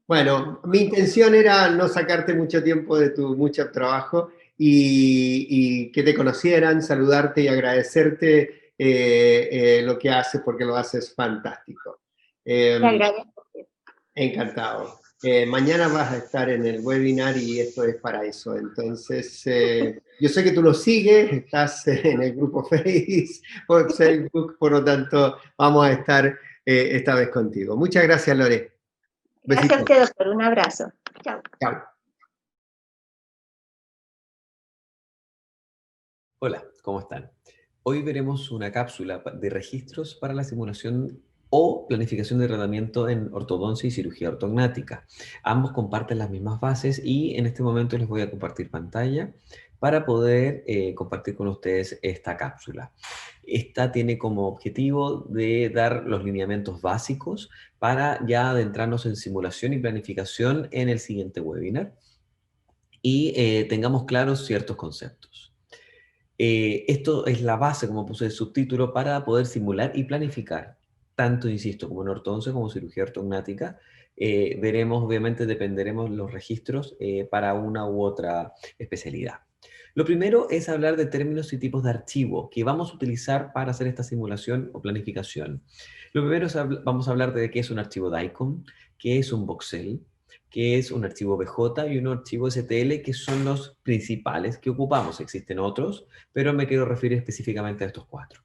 Bueno, mi intención era no sacarte mucho tiempo de tu mucho trabajo y que te conocieran, saludarte y agradecerte lo que haces porque lo haces fantástico. Te agradezco. Encantado. Mañana vas a estar en el webinar y esto es para eso. Entonces, yo sé que tú lo sigues, estás en el grupo Facebook, por lo tanto, vamos a estar esta vez contigo. Muchas gracias, Lore. Gracias a usted, doctor. Un abrazo. Chao. Chao. Hola, ¿cómo están? Hoy veremos una cápsula de registros para la simulación o planificación de tratamiento en ortodoncia y cirugía ortognática. Ambos comparten las mismas bases y en este momento les voy a compartir pantalla para poder compartir con ustedes esta cápsula. Esta tiene como objetivo de dar los lineamientos básicos para ya adentrarnos en simulación y planificación en el siguiente webinar y tengamos claros ciertos conceptos. Esto es la base, como puse el subtítulo, para poder simular y planificar, tanto, insisto, como en ortodoncia como cirugía ortognática. Veremos, obviamente, dependeremos los registros para una u otra especialidad. Lo primero es hablar de términos y tipos de archivo que vamos a utilizar para hacer esta simulación o planificación. Lo primero es vamos a hablar de qué es un archivo DICOM, qué es un voxel, que es un archivo BJ y un archivo STL, que son los principales que ocupamos. Existen otros, pero me quiero referir específicamente a estos 4.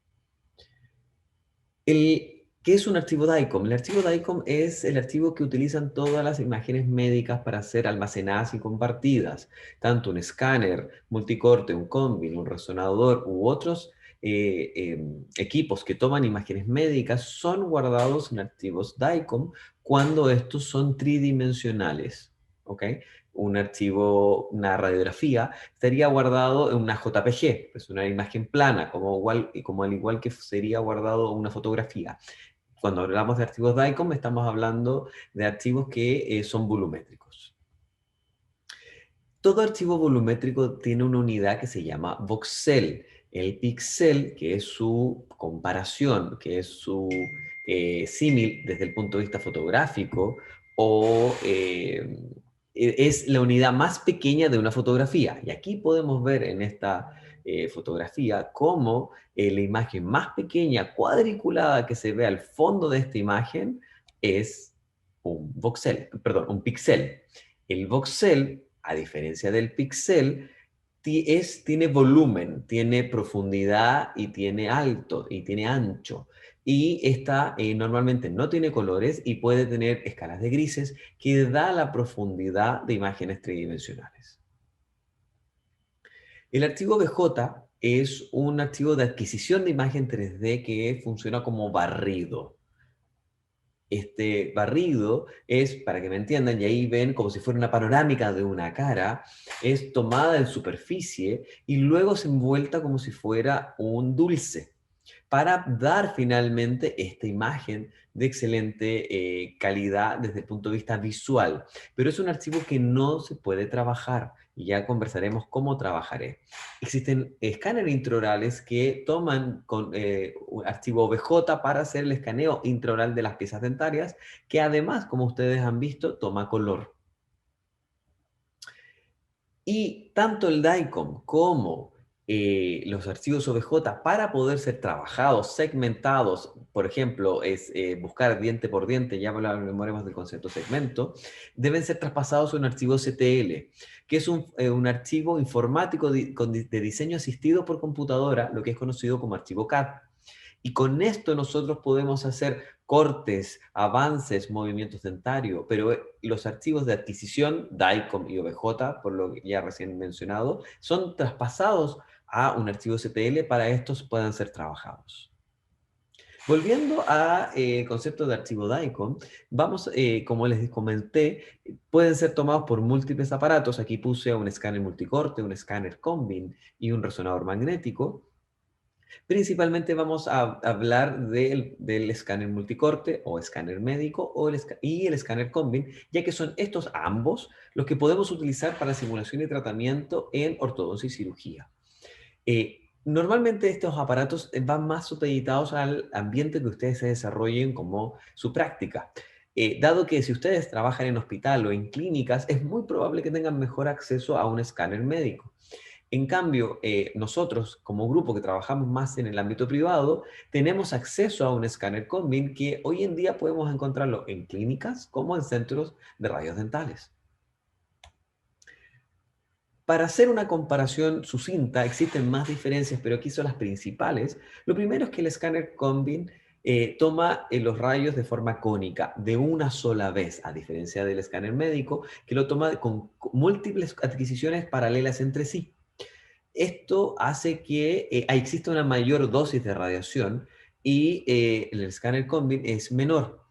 ¿Qué es un archivo DICOM? El archivo DICOM es el archivo que utilizan todas las imágenes médicas para ser almacenadas y compartidas. Tanto un escáner, multicorte, un combin, un resonador u otros equipos que toman imágenes médicas son guardados en archivos DICOM cuando estos son tridimensionales. ¿Ok? Un archivo, una radiografía, estaría guardado en una JPG, es una imagen plana, como al igual que sería guardado una fotografía. Cuando hablamos de archivos DICOM, estamos hablando de archivos que son volumétricos. Todo archivo volumétrico tiene una unidad que se llama voxel. el píxel, que es su comparación, que es su símil desde el punto de vista fotográfico, o es la unidad más pequeña de una fotografía. Y aquí podemos ver en esta fotografía cómo la imagen más pequeña, cuadriculada, que se ve al fondo de esta imagen es un voxel, perdón, un píxel. El voxel, a diferencia del píxel, tiene volumen, tiene profundidad y tiene alto y tiene ancho. Y esta normalmente no tiene colores y puede tener escalas de grises que da la profundidad de imágenes tridimensionales. El archivo BJ es un archivo de adquisición de imagen 3D que funciona como barrido. Este barrido es, para que me entiendan, y ahí ven como si fuera una panorámica de una cara, es tomada en superficie y luego se envuelta como si fuera un dulce, para dar finalmente esta imagen de excelente calidad desde el punto de vista visual. Pero es un archivo que no se puede trabajar, y ya conversaremos cómo trabajaré. Existen escáneres intraorales que toman con un archivo OBJ para hacer el escaneo intraoral de las piezas dentarias, que además, como ustedes han visto, toma color. Y tanto el DICOM como los archivos OBJ, para poder ser trabajados, segmentados, por ejemplo, es buscar diente por diente, ya hablaremos del concepto segmento, deben ser traspasados a un archivo CTL, que es un archivo informático de diseño asistido por computadora, lo que es conocido como archivo CAD. Y con esto nosotros podemos hacer cortes, avances, movimientos dentarios, pero los archivos de adquisición, DICOM y OBJ, por lo que ya recién mencionado, son traspasados a un archivo CTL para que estos puedan ser trabajados. Volviendo al concepto de archivo DICOM, vamos, como les comenté, pueden ser tomados por múltiples aparatos. Aquí puse un escáner multicorte, un escáner Combin y un resonador magnético. Principalmente vamos a hablar del escáner multicorte o escáner médico y el escáner Combin, ya que son estos ambos los que podemos utilizar para simulación y tratamiento en ortodoncia y cirugía. Normalmente estos aparatos van más supeditados al ambiente que ustedes se desarrollen como su práctica. Dado que si ustedes trabajan en hospital o en clínicas, es muy probable que tengan mejor acceso a un escáner médico. En cambio, nosotros como grupo que trabajamos más en el ámbito privado, tenemos acceso a un escáner Combin que hoy en día podemos encontrarlo en clínicas como en centros de rayos dentales. Para hacer una comparación sucinta, existen más diferencias, pero aquí son las principales. Lo primero es que el escáner Combin toma los rayos de forma cónica, de una sola vez, a diferencia del escáner médico, que lo toma con múltiples adquisiciones paralelas entre sí. Esto hace que exista una mayor dosis de radiación y el escáner Combin es menor.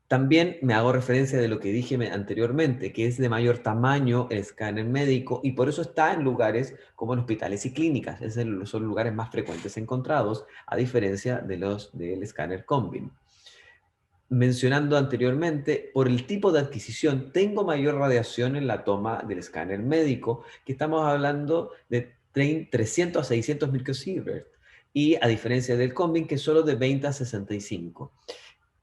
También me hago referencia de lo que dije anteriormente, que es de mayor tamaño el escáner médico y por eso está en lugares como en hospitales y clínicas. Son lugares más frecuentes encontrados, a diferencia del escáner Combin. Mencionando anteriormente, por el tipo de adquisición, tengo mayor radiación en la toma del escáner médico, que estamos hablando de 300 a 600 microsieverts, y a diferencia del Combin, que es solo de 20 a 65.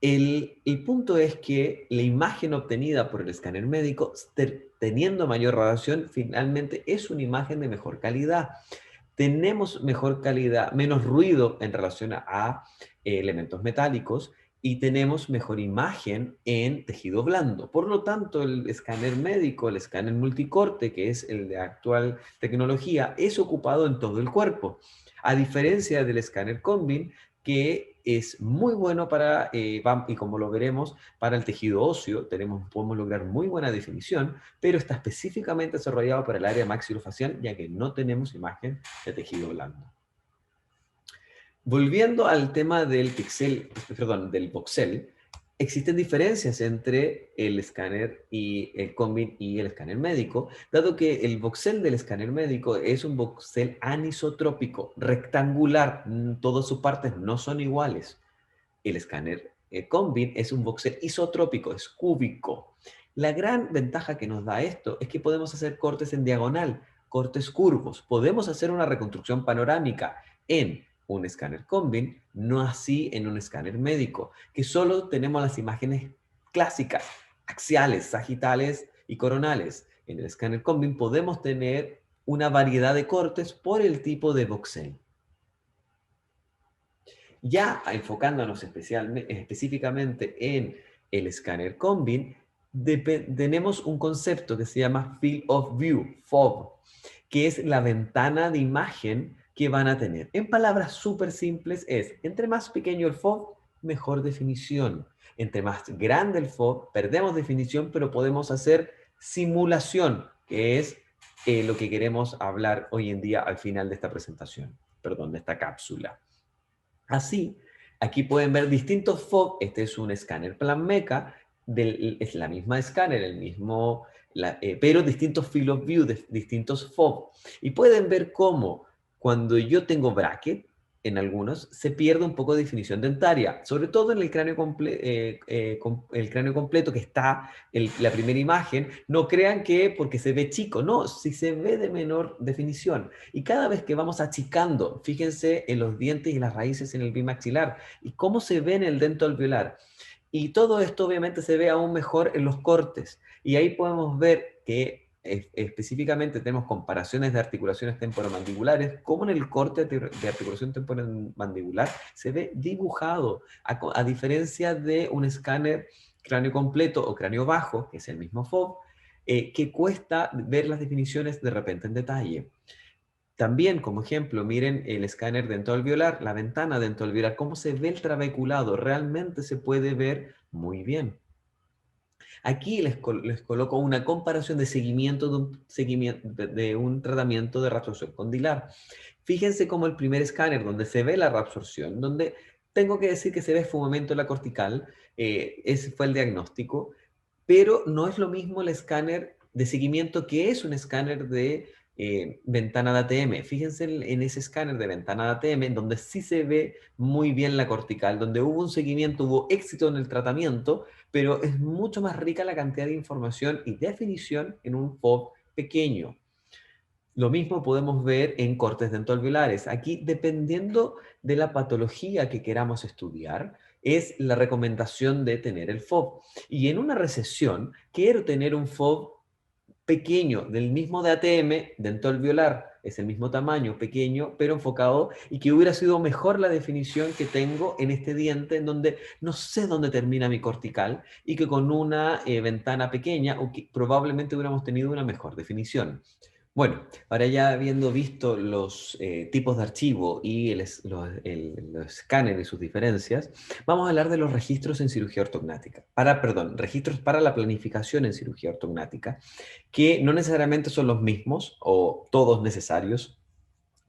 El punto es que la imagen obtenida por el escáner médico, teniendo mayor radiación, finalmente es una imagen de mejor calidad. Tenemos mejor calidad, menos ruido en relación a elementos metálicos, y tenemos mejor imagen en tejido blando. Por lo tanto, el escáner médico, el escáner multicorte, que es el de actual tecnología, es ocupado en todo el cuerpo. A diferencia del escáner Combin, que es muy bueno para, y como lo veremos, para el tejido óseo, podemos lograr muy buena definición, pero está específicamente desarrollado para el área maxilofacial, ya que no tenemos imagen de tejido blando. Volviendo al tema del voxel, existen diferencias entre el escáner y el Combin y el escáner médico, dado que el voxel del escáner médico es un voxel anisotrópico, rectangular, todas sus partes no son iguales. El escáner Combin es un voxel isotrópico, es cúbico. La gran ventaja que nos da esto es que podemos hacer cortes en diagonal, cortes curvos, podemos hacer una reconstrucción panorámica, en un escáner Combin, no así en un escáner médico, que solo tenemos las imágenes clásicas, axiales, sagitales y coronales. En el escáner Combin podemos tener una variedad de cortes por el tipo de voxel. Ya enfocándonos específicamente en el escáner Combin, tenemos un concepto que se llama Field of View, FOV, que es la ventana de imagen que van a tener. En palabras súper simples es, entre más pequeño el FOV, mejor definición. Entre más grande el FOV, perdemos definición, pero podemos hacer simulación, que es lo que queremos hablar hoy en día al final de esta presentación, perdón, de esta cápsula. Así, aquí pueden ver distintos FOV. Este es un escáner Planmeca, es la misma escáner, el mismo, pero distintos field of view, distintos FOV. Y pueden ver cómo cuando yo tengo bracket, en algunos, se pierde un poco de definición dentaria, sobre todo en el cráneo, el cráneo completo, que está la primera imagen. No crean que porque se ve chico, no, si se ve de menor definición. Y cada vez que vamos achicando, fíjense en los dientes y las raíces en el bimaxilar, y cómo se ve en el dento alveolar. Y todo esto obviamente se ve aún mejor en los cortes. Y ahí podemos ver que específicamente tenemos comparaciones de articulaciones temporomandibulares, como en el corte de articulación temporomandibular se ve dibujado, a diferencia de un escáner cráneo completo o cráneo bajo, que es el mismo FOV, que cuesta ver las definiciones de repente en detalle. También, como ejemplo, miren el escáner dentoalveolar, la ventana dentoalveolar, cómo se ve el trabeculado, realmente se puede ver muy bien. Aquí les coloco una comparación de seguimiento de un tratamiento de reabsorción condilar. Fíjense cómo el primer escáner, donde se ve la reabsorción, donde tengo que decir que se ve esfumamiento en la cortical, ese fue el diagnóstico, pero no es lo mismo el escáner de seguimiento, que es un escáner de ventana de ATM. Fíjense en ese escáner de ventana de ATM, donde sí se ve muy bien la cortical, donde hubo un seguimiento, hubo éxito en el tratamiento, pero es mucho más rica la cantidad de información y definición en un FOV pequeño. Lo mismo podemos ver en cortes dentoalveolares. Aquí, dependiendo de la patología que queramos estudiar, es la recomendación de tener el FOV. Y en una recesión, quiero tener un FOV pequeño, del mismo de ATM, dentoalveolar, es el mismo tamaño, pequeño, pero enfocado, y que hubiera sido mejor la definición que tengo en este diente, en donde no sé dónde termina mi cortical, y que con una ventana pequeña, o que probablemente hubiéramos tenido una mejor definición. Bueno, ahora ya habiendo visto los tipos de archivo y los escáneres y sus diferencias, vamos a hablar de los registros en cirugía ortognática. Registros para la planificación en cirugía ortognática, que no necesariamente son los mismos o todos necesarios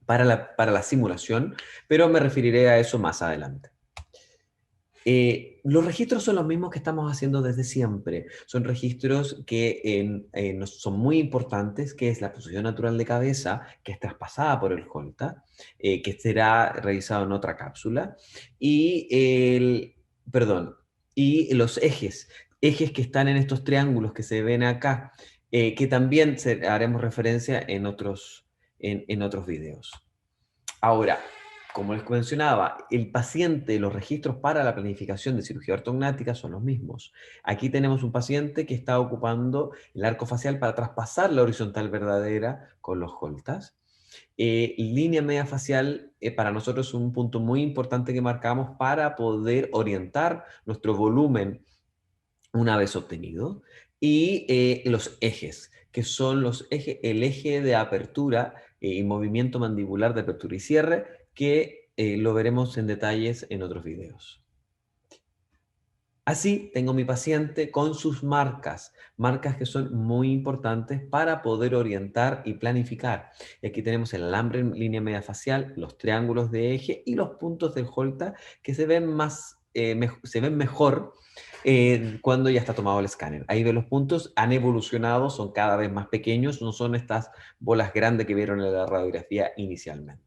para la simulación, pero me referiré a eso más adelante. Los registros son los mismos que estamos haciendo desde siempre. Son registros que son muy importantes, que es la posición natural de cabeza, que es traspasada por el Holter, que será revisado en otra cápsula, y los ejes que están en estos triángulos que se ven acá, que también haremos referencia en otros videos. Ahora, como les mencionaba, el paciente, los registros para la planificación de cirugía ortognática son los mismos. Aquí tenemos un paciente que está ocupando el arco facial para traspasar la horizontal verdadera con los Holters. Línea media facial para nosotros es un punto muy importante que marcamos para poder orientar nuestro volumen una vez obtenido. Y los ejes, que son el eje de apertura y movimiento mandibular de apertura y cierre, que lo veremos en detalles en otros videos. Así tengo mi paciente con sus marcas que son muy importantes para poder orientar y planificar. Y aquí tenemos el alambre en línea media facial, los triángulos de eje y los puntos del Holter, que se ven mejor cuando ya está tomado el escáner. Ahí ven los puntos, han evolucionado, son cada vez más pequeños, no son estas bolas grandes que vieron en la radiografía inicialmente.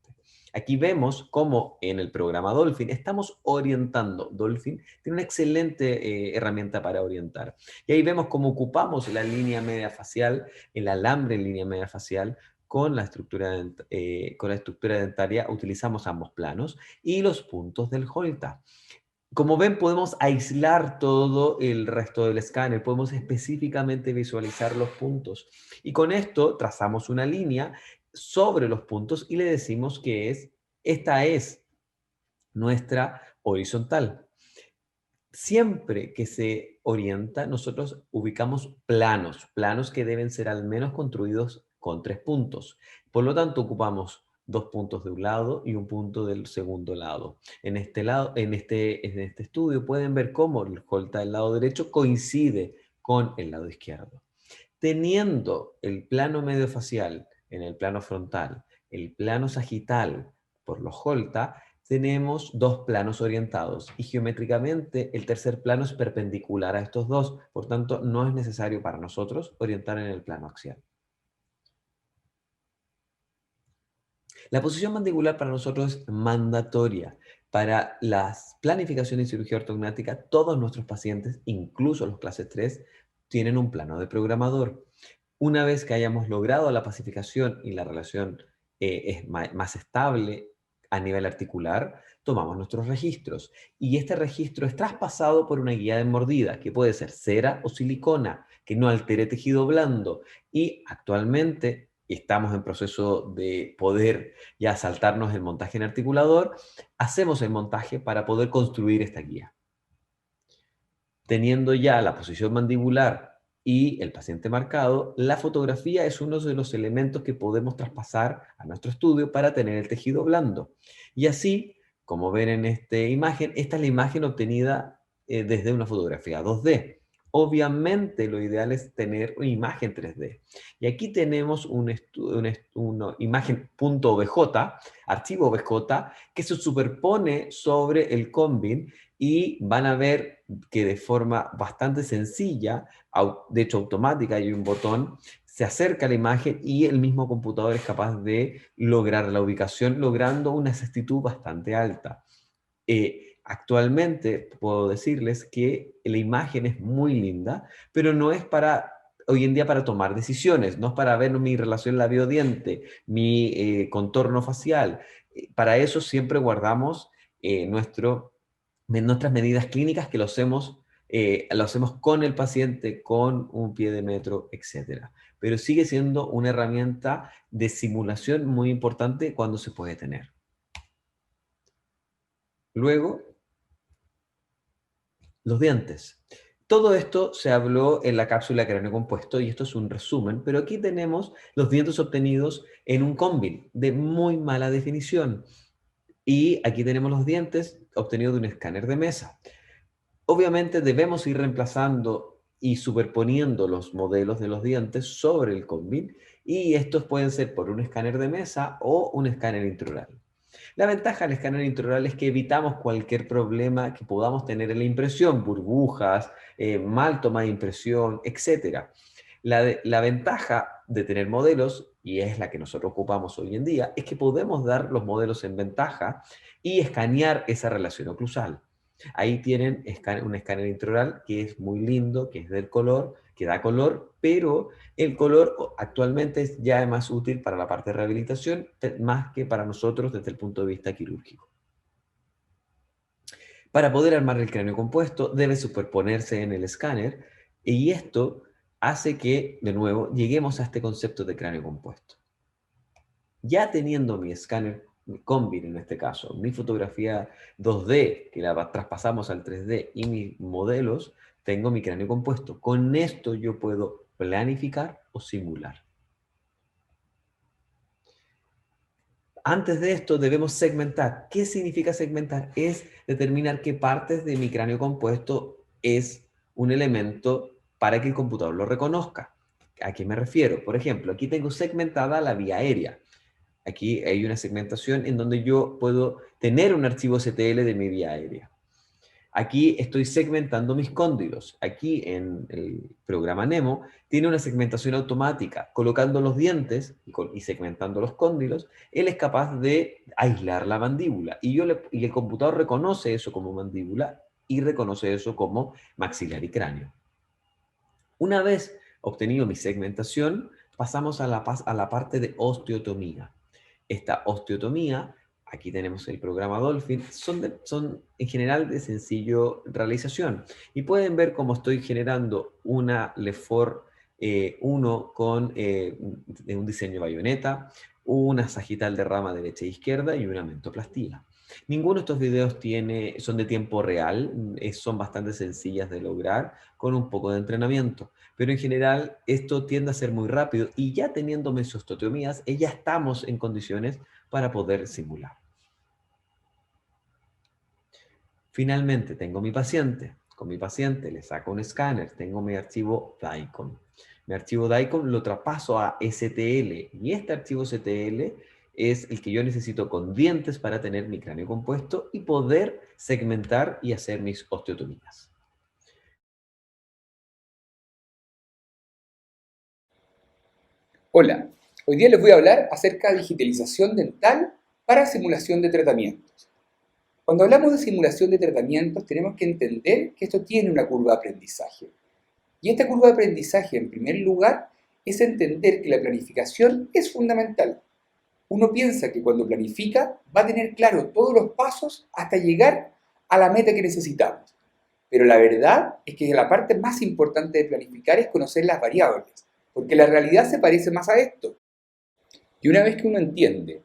Aquí vemos cómo en el programa Dolphin estamos orientando. Dolphin tiene una excelente herramienta para orientar. Y ahí vemos cómo ocupamos la línea media facial, el alambre en línea media facial, con la estructura dentaria utilizamos ambos planos y los puntos del Holter. Como ven, podemos aislar todo el resto del escáner, podemos específicamente visualizar los puntos. Y con esto trazamos una línea sobre los puntos y le decimos que esta es nuestra horizontal. Siempre que se orienta, nosotros ubicamos planos que deben ser al menos construidos con 3 puntos. Por lo tanto, ocupamos 2 puntos de un lado y un punto del segundo lado. En este estudio pueden ver cómo el Holter del lado derecho coincide con el lado izquierdo. Teniendo el plano mediofacial en el plano frontal, el plano sagital por los Holter, tenemos 2 planos orientados y geométricamente el tercer plano es perpendicular a estos dos, por tanto no es necesario para nosotros orientar en el plano axial. La posición mandibular para nosotros es mandatoria. Para las planificaciones y cirugía ortognática, todos nuestros pacientes, incluso los clases 3, tienen un plano de programador. Una vez que hayamos logrado la pacificación y la relación es más estable a nivel articular, tomamos nuestros registros. Y este registro es traspasado por una guía de mordida, que puede ser cera o silicona, que no altere tejido blando. Y actualmente estamos en proceso de poder ya saltarnos el montaje en articulador. Hacemos el montaje para poder construir esta guía. Teniendo ya la posición mandibular y el paciente marcado, la fotografía es uno de los elementos que podemos traspasar a nuestro estudio para tener el tejido blando. Y así, como ven en esta imagen, esta es la imagen obtenida desde una fotografía 2D. Obviamente lo ideal es tener una imagen 3D. Y aquí tenemos una imagen .obj, archivo OBJ, que se superpone sobre el Combin y van a ver que de forma bastante sencilla, de hecho automática, hay un botón, se acerca a la imagen y el mismo computador es capaz de lograr la ubicación, logrando una exactitud bastante alta. Actualmente puedo decirles que la imagen es muy linda, pero no es hoy en día para tomar decisiones, no es para ver mi relación labio-diente, mi contorno facial. Para eso siempre guardamos nuestras medidas clínicas que lo hacemos con el paciente, con un pie de metro, etc. Pero sigue siendo una herramienta de simulación muy importante cuando se puede tener. Luego, los dientes. Todo esto se habló en la cápsula cráneo compuesto y esto es un resumen, pero aquí tenemos los dientes obtenidos en un Combin de muy mala definición. Y aquí tenemos los dientes obtenidos de un escáner de mesa. Obviamente debemos ir reemplazando y superponiendo los modelos de los dientes sobre el Combin y estos pueden ser por un escáner de mesa o un escáner intraoral. La ventaja del escáner intraoral es que evitamos cualquier problema que podamos tener en la impresión, burbujas, mal toma de impresión, etc. La ventaja de tener modelos, y es la que nosotros ocupamos hoy en día, es que podemos dar los modelos en ventaja y escanear esa relación oclusal. Ahí tienen un escáner intraoral que es muy lindo, que es del color, que da color, pero el color actualmente es ya más útil para la parte de rehabilitación, más que para nosotros desde el punto de vista quirúrgico. Para poder armar el cráneo compuesto debe superponerse en el escáner y esto hace que, de nuevo, lleguemos a este concepto de cráneo compuesto. Ya teniendo mi escáner Combin en este caso, mi fotografía 2D, que la traspasamos al 3D, y mis modelos, tengo mi cráneo compuesto. Con esto yo puedo planificar o simular. Antes de esto debemos segmentar. ¿Qué significa segmentar? Es determinar qué partes de mi cráneo compuesto es un elemento para que el computador lo reconozca. ¿A qué me refiero? Por ejemplo, aquí tengo segmentada la vía aérea. Aquí hay una segmentación en donde yo puedo tener un archivo STL de mi vía aérea. Aquí estoy segmentando mis cóndilos. Aquí en el programa Nemo tiene una segmentación automática. Colocando los dientes y segmentando los cóndilos, él es capaz de aislar la mandíbula. Y el computador reconoce eso como mandíbula y reconoce eso como maxilar y cráneo. Una vez obtenido mi segmentación, pasamos a la parte de osteotomía. Esta osteotomía, aquí tenemos el programa Dolphin, son en general de sencillo realización. Y pueden ver cómo estoy generando una Lefor 1 con un diseño bayoneta, una sagital de rama derecha e izquierda y una mentoplastía. Ninguno de estos videos son de tiempo real, son bastante sencillas de lograr con un poco de entrenamiento. Pero en general esto tiende a ser muy rápido y ya teniendo mesostotomías, ya estamos en condiciones para poder simular. Finalmente tengo mi paciente. Con mi paciente le saco un escáner, tengo mi archivo DICOM. Mi archivo DICOM lo traspaso a STL y este archivo STL es el que yo necesito con dientes para tener mi cráneo compuesto y poder segmentar y hacer mis osteotomías. Hola, hoy día les voy a hablar acerca de digitalización dental para simulación de tratamientos. Cuando hablamos de simulación de tratamientos tenemos que entender que esto tiene una curva de aprendizaje. Y esta curva de aprendizaje, en primer lugar, es entender que la planificación es fundamental. Uno piensa que cuando planifica va a tener claro todos los pasos hasta llegar a la meta que necesitamos. Pero la verdad es que la parte más importante de planificar es conocer las variables, porque la realidad se parece más a esto. Y una vez que uno entiende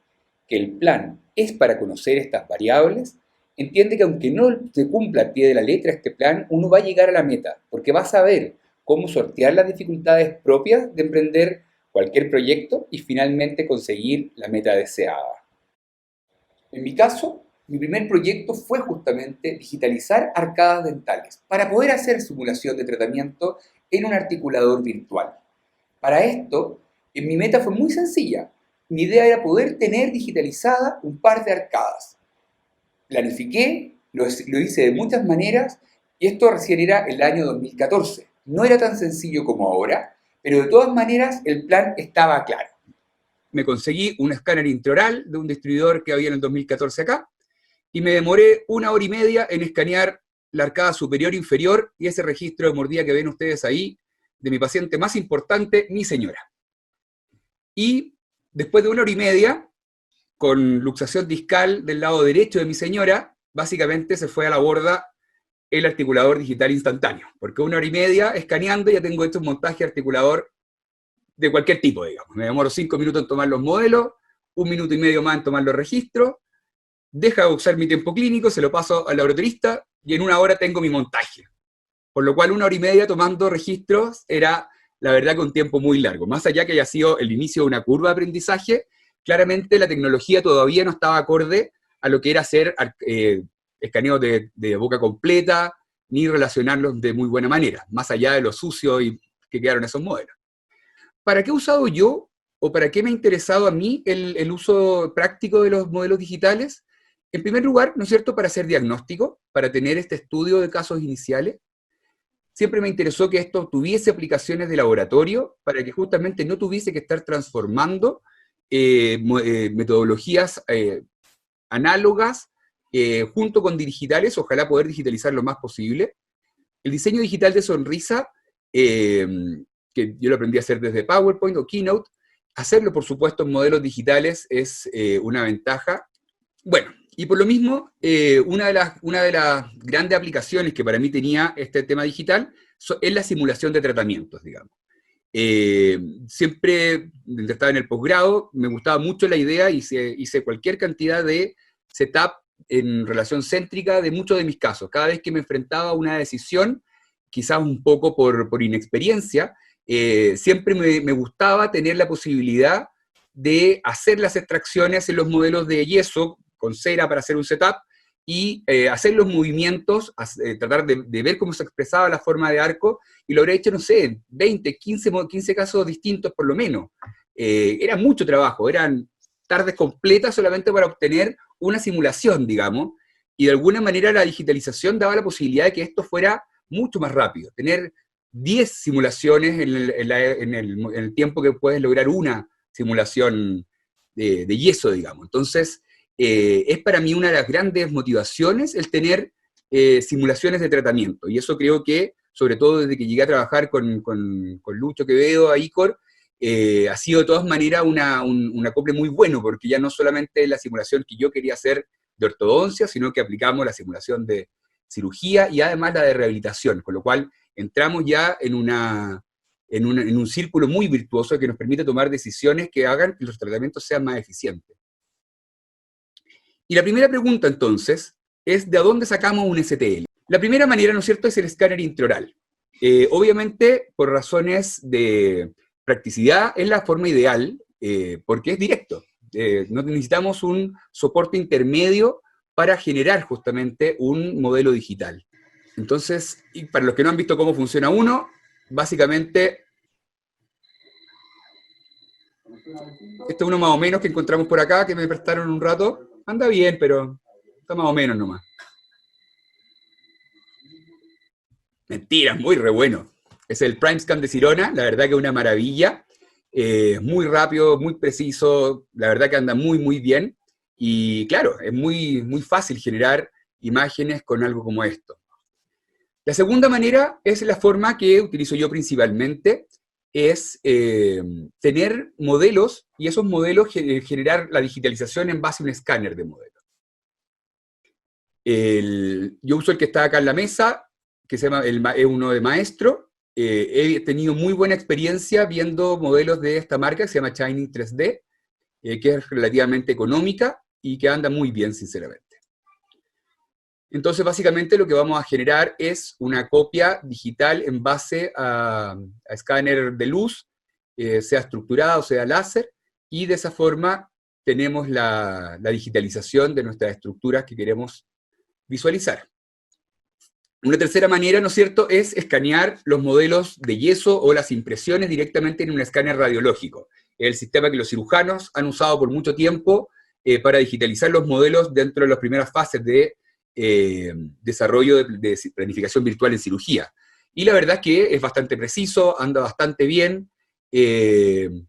que el plan es para conocer estas variables, entiende que aunque no se cumpla al pie de la letra este plan, uno va a llegar a la meta, porque va a saber cómo sortear las dificultades propias de emprender cualquier proyecto y finalmente conseguir la meta deseada. En mi caso, mi primer proyecto fue justamente digitalizar arcadas dentales para poder hacer simulación de tratamiento en un articulador virtual. Para esto, mi meta fue muy sencilla. Mi idea era poder tener digitalizada un par de arcadas. Planifiqué, lo hice de muchas maneras y esto recién era el año 2014. No era tan sencillo como ahora, pero de todas maneras el plan estaba claro. Me conseguí un escáner intraoral de un distribuidor que había en el 2014 acá y me demoré 1 hora y media en escanear la arcada superior e inferior y ese registro de mordida que ven ustedes ahí de mi paciente más importante, mi señora. Y después de 1 hora y media, con luxación discal del lado derecho de mi señora, básicamente se fue a la borda el articulador digital instantáneo, porque 1 hora y media escaneando ya tengo hecho un montaje articulador de cualquier tipo, digamos. Me demoro 5 minutos en tomar los modelos, 1 minuto y medio más en tomar los registros, deja de usar mi tiempo clínico, se lo paso al laboratorista y en 1 hora tengo mi montaje. Por lo cual 1 hora y media tomando registros era, la verdad, que un tiempo muy largo. Más allá que haya sido el inicio de una curva de aprendizaje, claramente la tecnología todavía no estaba acorde a lo que era hacer escaneos de boca completa, ni relacionarlos de muy buena manera, más allá de lo sucio y que quedaron esos modelos. ¿Para qué he usado yo, o para qué me ha interesado a mí el uso práctico de los modelos digitales? En primer lugar, ¿no es cierto?, para hacer diagnóstico, para tener este estudio de casos iniciales. Siempre me interesó que esto tuviese aplicaciones de laboratorio, para que justamente no tuviese que estar transformando metodologías análogas junto con digitales, ojalá poder digitalizar lo más posible. El diseño digital de sonrisa, que yo lo aprendí a hacer desde PowerPoint o Keynote, hacerlo, por supuesto, en modelos digitales es una ventaja. Bueno, y por lo mismo, una de las grandes aplicaciones que para mí tenía este tema digital es la simulación de tratamientos, digamos. Siempre, mientras estaba en el posgrado, me gustaba mucho la idea y hice cualquier cantidad de setup en relación céntrica de muchos de mis casos. Cada vez que me enfrentaba a una decisión, quizás un poco por inexperiencia, siempre me gustaba tener la posibilidad de hacer las extracciones en los modelos de yeso, con cera para hacer un setup, y hacer los movimientos, tratar de ver cómo se expresaba la forma de arco, y lo habré hecho, no sé, 20, 15 casos distintos por lo menos. Era mucho trabajo, eran tardes completas solamente para obtener una simulación, digamos, y de alguna manera la digitalización daba la posibilidad de que esto fuera mucho más rápido, tener 10 simulaciones en el tiempo que puedes lograr una simulación de yeso, digamos. Entonces, es para mí una de las grandes motivaciones el tener simulaciones de tratamiento, y eso creo que, sobre todo desde que llegué a trabajar con Lucho Quevedo a ICOR, ha sido de todas maneras un acople muy bueno, porque ya no solamente es la simulación que yo quería hacer de ortodoncia, sino que aplicamos la simulación de cirugía y además la de rehabilitación, con lo cual entramos ya en un círculo muy virtuoso que nos permite tomar decisiones que hagan que los tratamientos sean más eficientes. Y la primera pregunta, entonces, es ¿de dónde sacamos un STL? La primera manera, ¿no es cierto?, es el escáner intraoral. Obviamente, por razones de practicidad, es la forma ideal, porque es directo. No necesitamos un soporte intermedio para generar justamente un modelo digital. Entonces, y para los que no han visto cómo funciona uno, básicamente, este es uno más o menos que encontramos por acá, que me prestaron un rato. Anda bien, pero está más o menos nomás. Mentira, muy re bueno. Es el PrimeScan de Sirona, la verdad que es una maravilla. Muy rápido, muy preciso, la verdad que anda muy, muy bien. Y claro, es muy, muy fácil generar imágenes con algo como esto. La segunda manera es la forma que utilizo yo principalmente, es tener modelos, y esos modelos generar la digitalización en base a un escáner de modelos. Yo uso el que está acá en la mesa, que se llama es uno de Maestro. He tenido muy buena experiencia viendo modelos de esta marca, que se llama Shining 3D, que es relativamente económica y que anda muy bien, sinceramente. Entonces, básicamente lo que vamos a generar es una copia digital en base a escáner de luz, sea estructurado, sea láser, y de esa forma tenemos la digitalización de nuestras estructuras que queremos visualizar. Una tercera manera, ¿no es cierto?, es escanear los modelos de yeso o las impresiones directamente en un escáner radiológico. Es el sistema que los cirujanos han usado por mucho tiempo para digitalizar los modelos dentro de las primeras fases de desarrollo de planificación virtual en cirugía. Y la verdad es que es bastante preciso, anda bastante bien,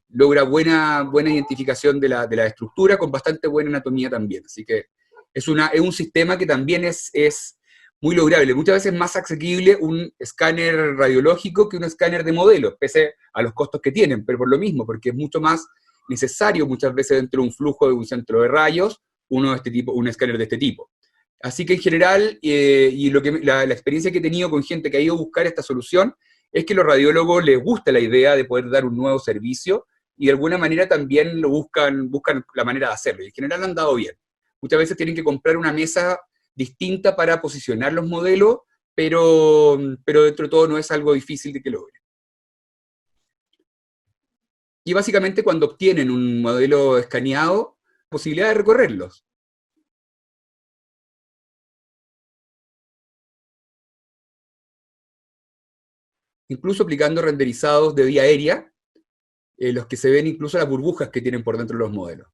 logra buena identificación de la estructura con bastante buena anatomía también. Así que es un sistema que también es muy lograble. Muchas veces es más asequible un escáner radiológico que un escáner de modelos, pese a los costos que tienen, pero por lo mismo, porque es mucho más necesario muchas veces dentro de un flujo de un centro de rayos, un escáner de este tipo. Así que en general, y la experiencia que he tenido con gente que ha ido a buscar esta solución, es que a los radiólogos les gusta la idea de poder dar un nuevo servicio, y de alguna manera también buscan la manera de hacerlo, y en general han dado bien. Muchas veces tienen que comprar una mesa distinta para posicionar los modelos, pero dentro de todo no es algo difícil de que logren. Y básicamente cuando obtienen un modelo escaneado, posibilidad de recorrerlos. Incluso aplicando renderizados de vía aérea, los que se ven incluso las burbujas que tienen por dentro de los modelos.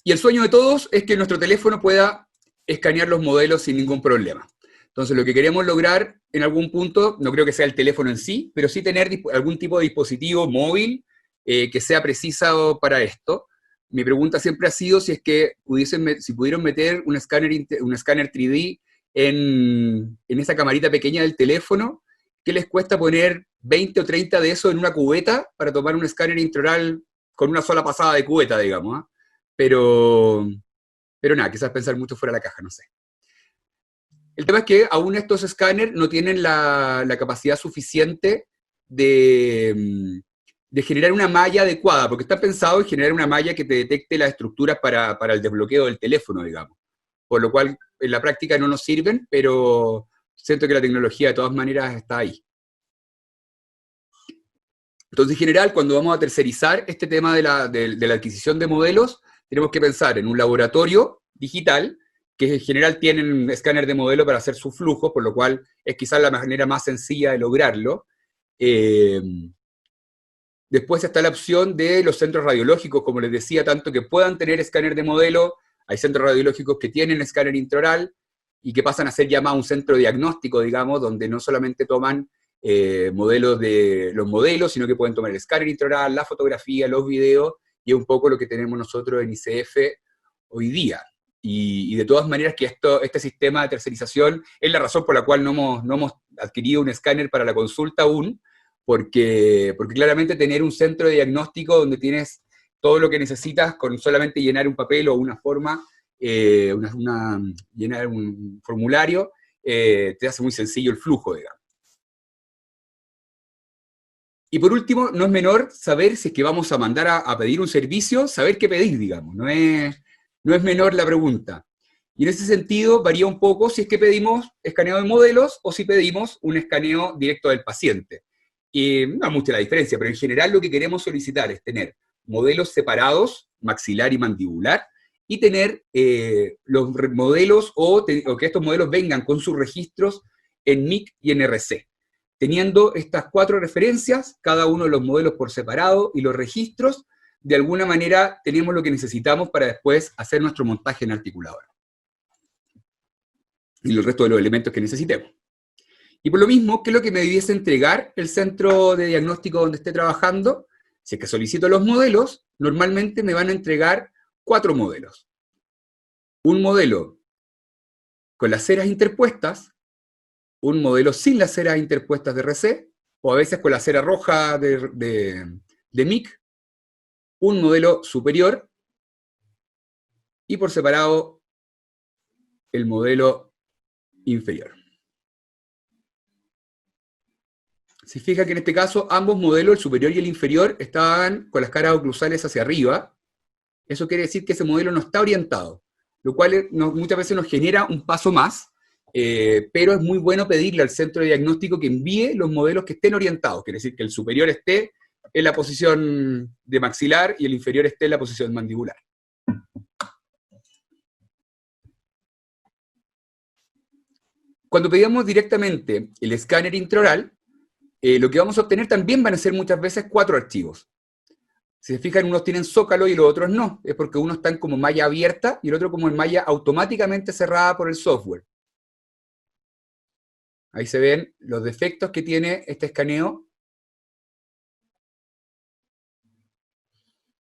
Y el sueño de todos es que nuestro teléfono pueda escanear los modelos sin ningún problema. Entonces, lo que queremos lograr en algún punto, no creo que sea el teléfono en sí, pero sí tener algún tipo de dispositivo móvil que sea precisado para esto. Mi pregunta siempre ha sido si es que si pudieron meter un escáner 3D en esa camarita pequeña del teléfono, ¿qué les cuesta poner 20 o 30 de eso en una cubeta para tomar un escáner intraoral con una sola pasada de cubeta, digamos? ¿Eh? Pero nada, quizás pensar mucho fuera de la caja, no sé. El tema es que aún estos escáneres no tienen la capacidad suficiente de generar una malla adecuada, porque está pensado en generar una malla que te detecte las estructuras para el desbloqueo del teléfono, digamos. Por lo cual, en la práctica no nos sirven, pero siento que la tecnología de todas maneras está ahí. Entonces, en general, cuando vamos a tercerizar este tema de la adquisición de modelos, tenemos que pensar en un laboratorio digital, que en general tienen escáner de modelo para hacer su flujo, por lo cual es quizás la manera más sencilla de lograrlo. Después está la opción de los centros radiológicos, como les decía, tanto que puedan tener escáner de modelo. Hay centros radiológicos que tienen escáner intraoral y que pasan a ser ya más un centro diagnóstico, digamos, donde no solamente toman modelos de los modelos, sino que pueden tomar el escáner intraoral, la fotografía, los videos, y es un poco lo que tenemos nosotros en ICF hoy día. y de todas maneras que este sistema de tercerización es la razón por la cual no hemos adquirido un escáner para la consulta aún, porque claramente tener un centro de diagnóstico donde tienes todo lo que necesitas con solamente llenar un papel o una forma, llenar un formulario, te hace muy sencillo el flujo, digamos. Y por último, no es menor saber si es que vamos a mandar a pedir un servicio, saber qué pedir, digamos. No es menor la pregunta. Y en ese sentido varía un poco si es que pedimos escaneo de modelos o si pedimos un escaneo directo del paciente. Y no hay mucha la diferencia, pero en general lo que queremos solicitar es tener modelos separados, maxilar y mandibular, y tener los modelos o que estos modelos vengan con sus registros en MIC y en RC. Teniendo estas 4 referencias, cada uno de los modelos por separado y los registros, de alguna manera tenemos lo que necesitamos para después hacer nuestro montaje en articuladora. Y el resto de los elementos que necesitemos. Y por lo mismo, ¿qué es lo que me debiese entregar el centro de diagnóstico donde esté trabajando? Si es que solicito los modelos, normalmente me van a entregar 4 modelos. Un modelo con las ceras interpuestas, un modelo sin las ceras interpuestas de RC, o a veces con la cera roja de MIC, un modelo superior, y por separado el modelo inferior. Se fija que en este caso ambos modelos, el superior y el inferior, estaban con las caras oclusales hacia arriba. Eso quiere decir que ese modelo no está orientado, lo cual muchas veces nos genera un paso más, pero es muy bueno pedirle al centro de diagnóstico que envíe los modelos que estén orientados, quiere decir que el superior esté en la posición de maxilar y el inferior esté en la posición mandibular. Cuando pedimos directamente el escáner intraoral, lo que vamos a obtener también van a ser muchas veces 4 archivos. Si se fijan, unos tienen zócalo y los otros no. Es porque uno está en como malla abierta y el otro como en malla automáticamente cerrada por el software. Ahí se ven los defectos que tiene este escaneo,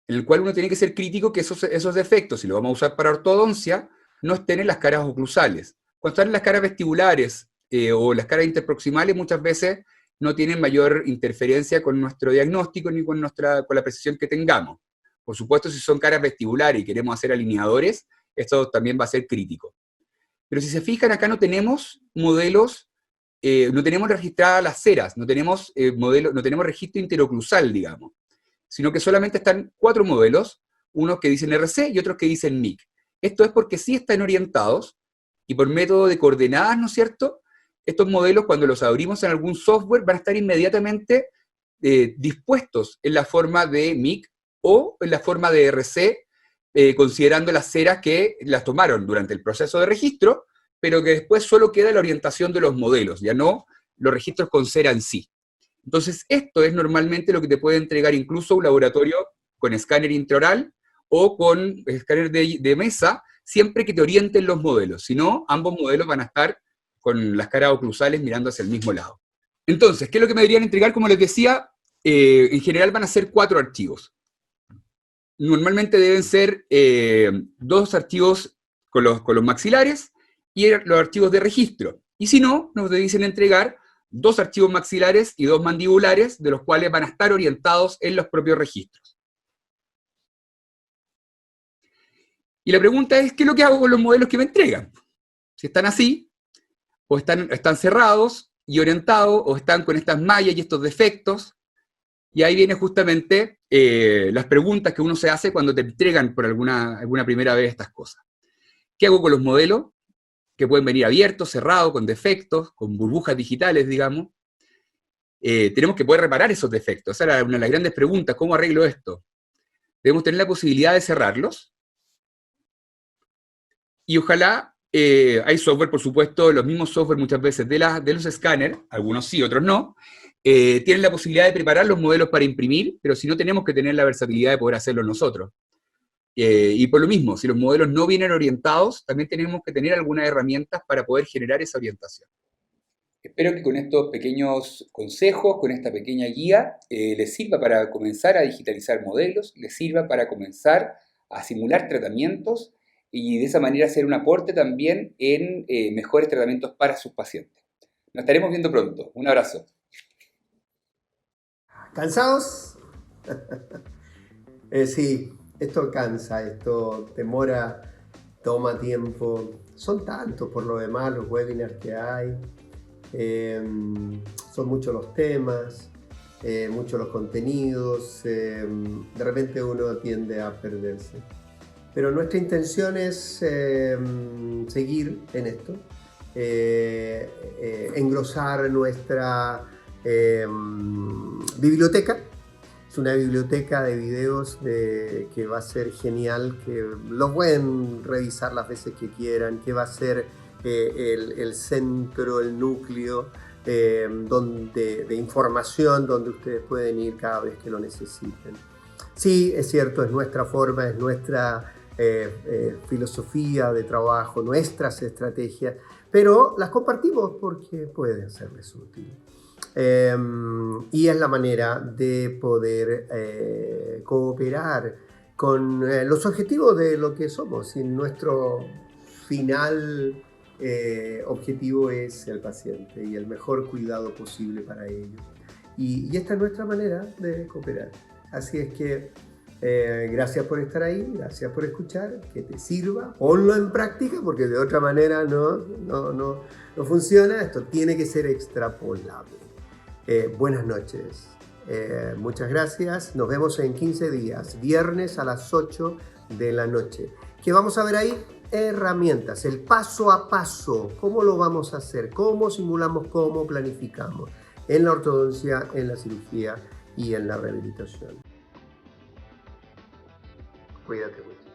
en el cual uno tiene que ser crítico que esos defectos, si lo vamos a usar para ortodoncia, no estén en las caras oclusales. Cuando están en las caras vestibulares o las caras interproximales, muchas veces no tienen mayor interferencia con nuestro diagnóstico ni con la precisión que tengamos. Por supuesto, si son caras vestibulares y queremos hacer alineadores, esto también va a ser crítico. Pero si se fijan, acá no tenemos modelos, no tenemos registradas las ceras, no tenemos no tenemos registro interoclusal, digamos, sino que solamente están 4 modelos, unos que dicen RC y otros que dicen MIC. Esto es porque sí están orientados, y por método de coordenadas, ¿no es cierto?, estos modelos, cuando los abrimos en algún software, van a estar inmediatamente dispuestos en la forma de MIC o en la forma de RC, considerando las ceras que las tomaron durante el proceso de registro, pero que después solo queda la orientación de los modelos, ya no los registros con cera en sí. Entonces, esto es normalmente lo que te puede entregar incluso un laboratorio con escáner intraoral o con escáner de mesa, siempre que te orienten los modelos. Si no, ambos modelos van a estar con las caras oclusales mirando hacia el mismo lado. Entonces, ¿qué es lo que me deberían entregar? Como les decía, en general van a ser 4 archivos. Normalmente deben ser 2 archivos con los maxilares y los archivos de registro. Y si no, nos dicen entregar 2 archivos maxilares y 2 mandibulares, de los cuales van a estar orientados en los propios registros. Y la pregunta es, ¿qué es lo que hago con los modelos que me entregan? Si están así, o están cerrados y orientados, o están con estas mallas y estos defectos. Y ahí viene justamente las preguntas que uno se hace cuando te entregan por alguna primera vez estas cosas. ¿Qué hago con los modelos? Que pueden venir abiertos, cerrados, con defectos, con burbujas digitales, digamos. Tenemos que poder reparar esos defectos. Esa era una de las grandes preguntas, ¿cómo arreglo esto? Debemos tener la posibilidad de cerrarlos. Y ojalá, hay software, por supuesto, los mismos software muchas veces de los escáneres, algunos sí, otros no, tienen la posibilidad de preparar los modelos para imprimir, pero si no, tenemos que tener la versatilidad de poder hacerlo nosotros. Y por lo mismo, si los modelos no vienen orientados, también tenemos que tener algunas herramientas para poder generar esa orientación. Espero que con estos pequeños consejos, con esta pequeña guía, les sirva para comenzar a digitalizar modelos, les sirva para comenzar a simular tratamientos y de esa manera hacer un aporte también en mejores tratamientos para sus pacientes. Nos estaremos viendo pronto. Un abrazo. ¿Cansados? Sí, esto cansa, esto demora, toma tiempo. Son tantos por lo demás los webinars que hay. Son muchos los temas, muchos los contenidos. De repente uno tiende a perderse. Pero nuestra intención es seguir en esto, engrosar nuestra biblioteca. Es una biblioteca de videos que va a ser genial, que los pueden revisar las veces que quieran, que va a ser el centro, el núcleo de información donde ustedes pueden ir cada vez que lo necesiten. Sí, es cierto, es nuestra forma, es nuestra filosofía de trabajo, nuestras estrategias, pero las compartimos porque pueden serles útil. Y es la manera de poder cooperar con los objetivos de lo que somos. Y nuestro final objetivo es el paciente y el mejor cuidado posible para ellos. Y esta es nuestra manera de cooperar. Así es que gracias por estar ahí, gracias por escuchar, que te sirva, ponlo en práctica porque de otra manera no funciona. Esto tiene que ser extrapolable. Buenas noches, muchas gracias, nos vemos en 15 días, viernes a las 8 de la noche. ¿Qué vamos a ver ahí? Herramientas, el paso a paso, cómo lo vamos a hacer, cómo simulamos, cómo planificamos en la ortodoncia, en la cirugía y en la rehabilitación. Cuídate mucho.